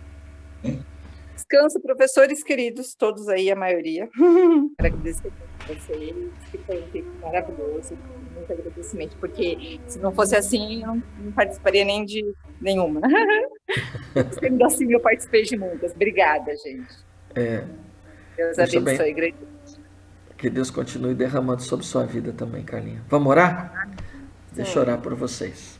Descanso, professores queridos, todos aí, a maioria. Quero agradecer a vocês, que foi um tempo maravilhoso, muito agradecimento, porque se não fosse assim, eu não participaria nem de nenhuma. Sendo assim, eu participei de muitas. Obrigada, gente. Deus abençoe, grande. Que Deus continue derramando sobre sua vida também, Carlinha. Vamos orar? Deixa eu orar por vocês.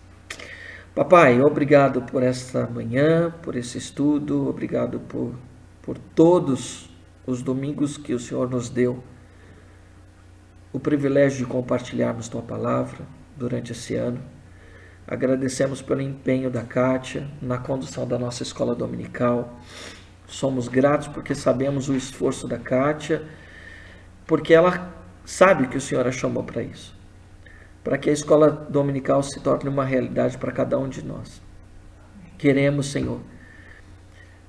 Papai, obrigado por esta manhã, por esse estudo, obrigado por todos os domingos que o Senhor nos deu o privilégio de compartilharmos Tua Palavra durante esse ano. Agradecemos pelo empenho da Kátia na condução da nossa escola dominical. Somos gratos porque sabemos o esforço da Kátia, porque ela sabe que o Senhor a chamou para isso, para que a escola dominical se torne uma realidade para cada um de nós. Queremos, Senhor,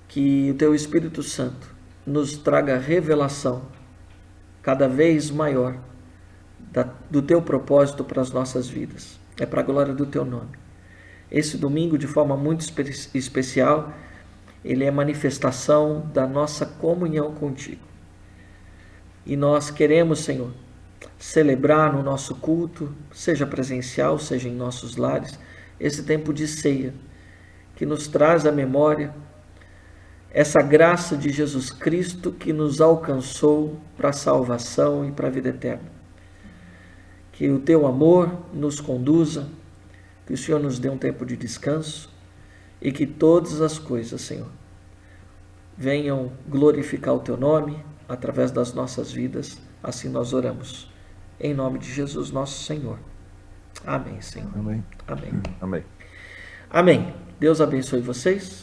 que o Teu Espírito Santo nos traga revelação cada vez maior do Teu propósito para as nossas vidas. É para a glória do Teu nome. Esse domingo, de forma muito especial, ele é manifestação da nossa comunhão contigo. E nós queremos, Senhor, celebrar no nosso culto, seja presencial, seja em nossos lares, esse tempo de ceia, que nos traz à memória essa graça de Jesus Cristo que nos alcançou para a salvação e para a vida eterna. Que o Teu amor nos conduza, que o Senhor nos dê um tempo de descanso e que todas as coisas, Senhor, venham glorificar o Teu nome através das nossas vidas. Assim nós oramos. Em nome de Jesus, nosso Senhor. Amém, Senhor. Amém. Amém. Amém. Amém. Deus abençoe vocês.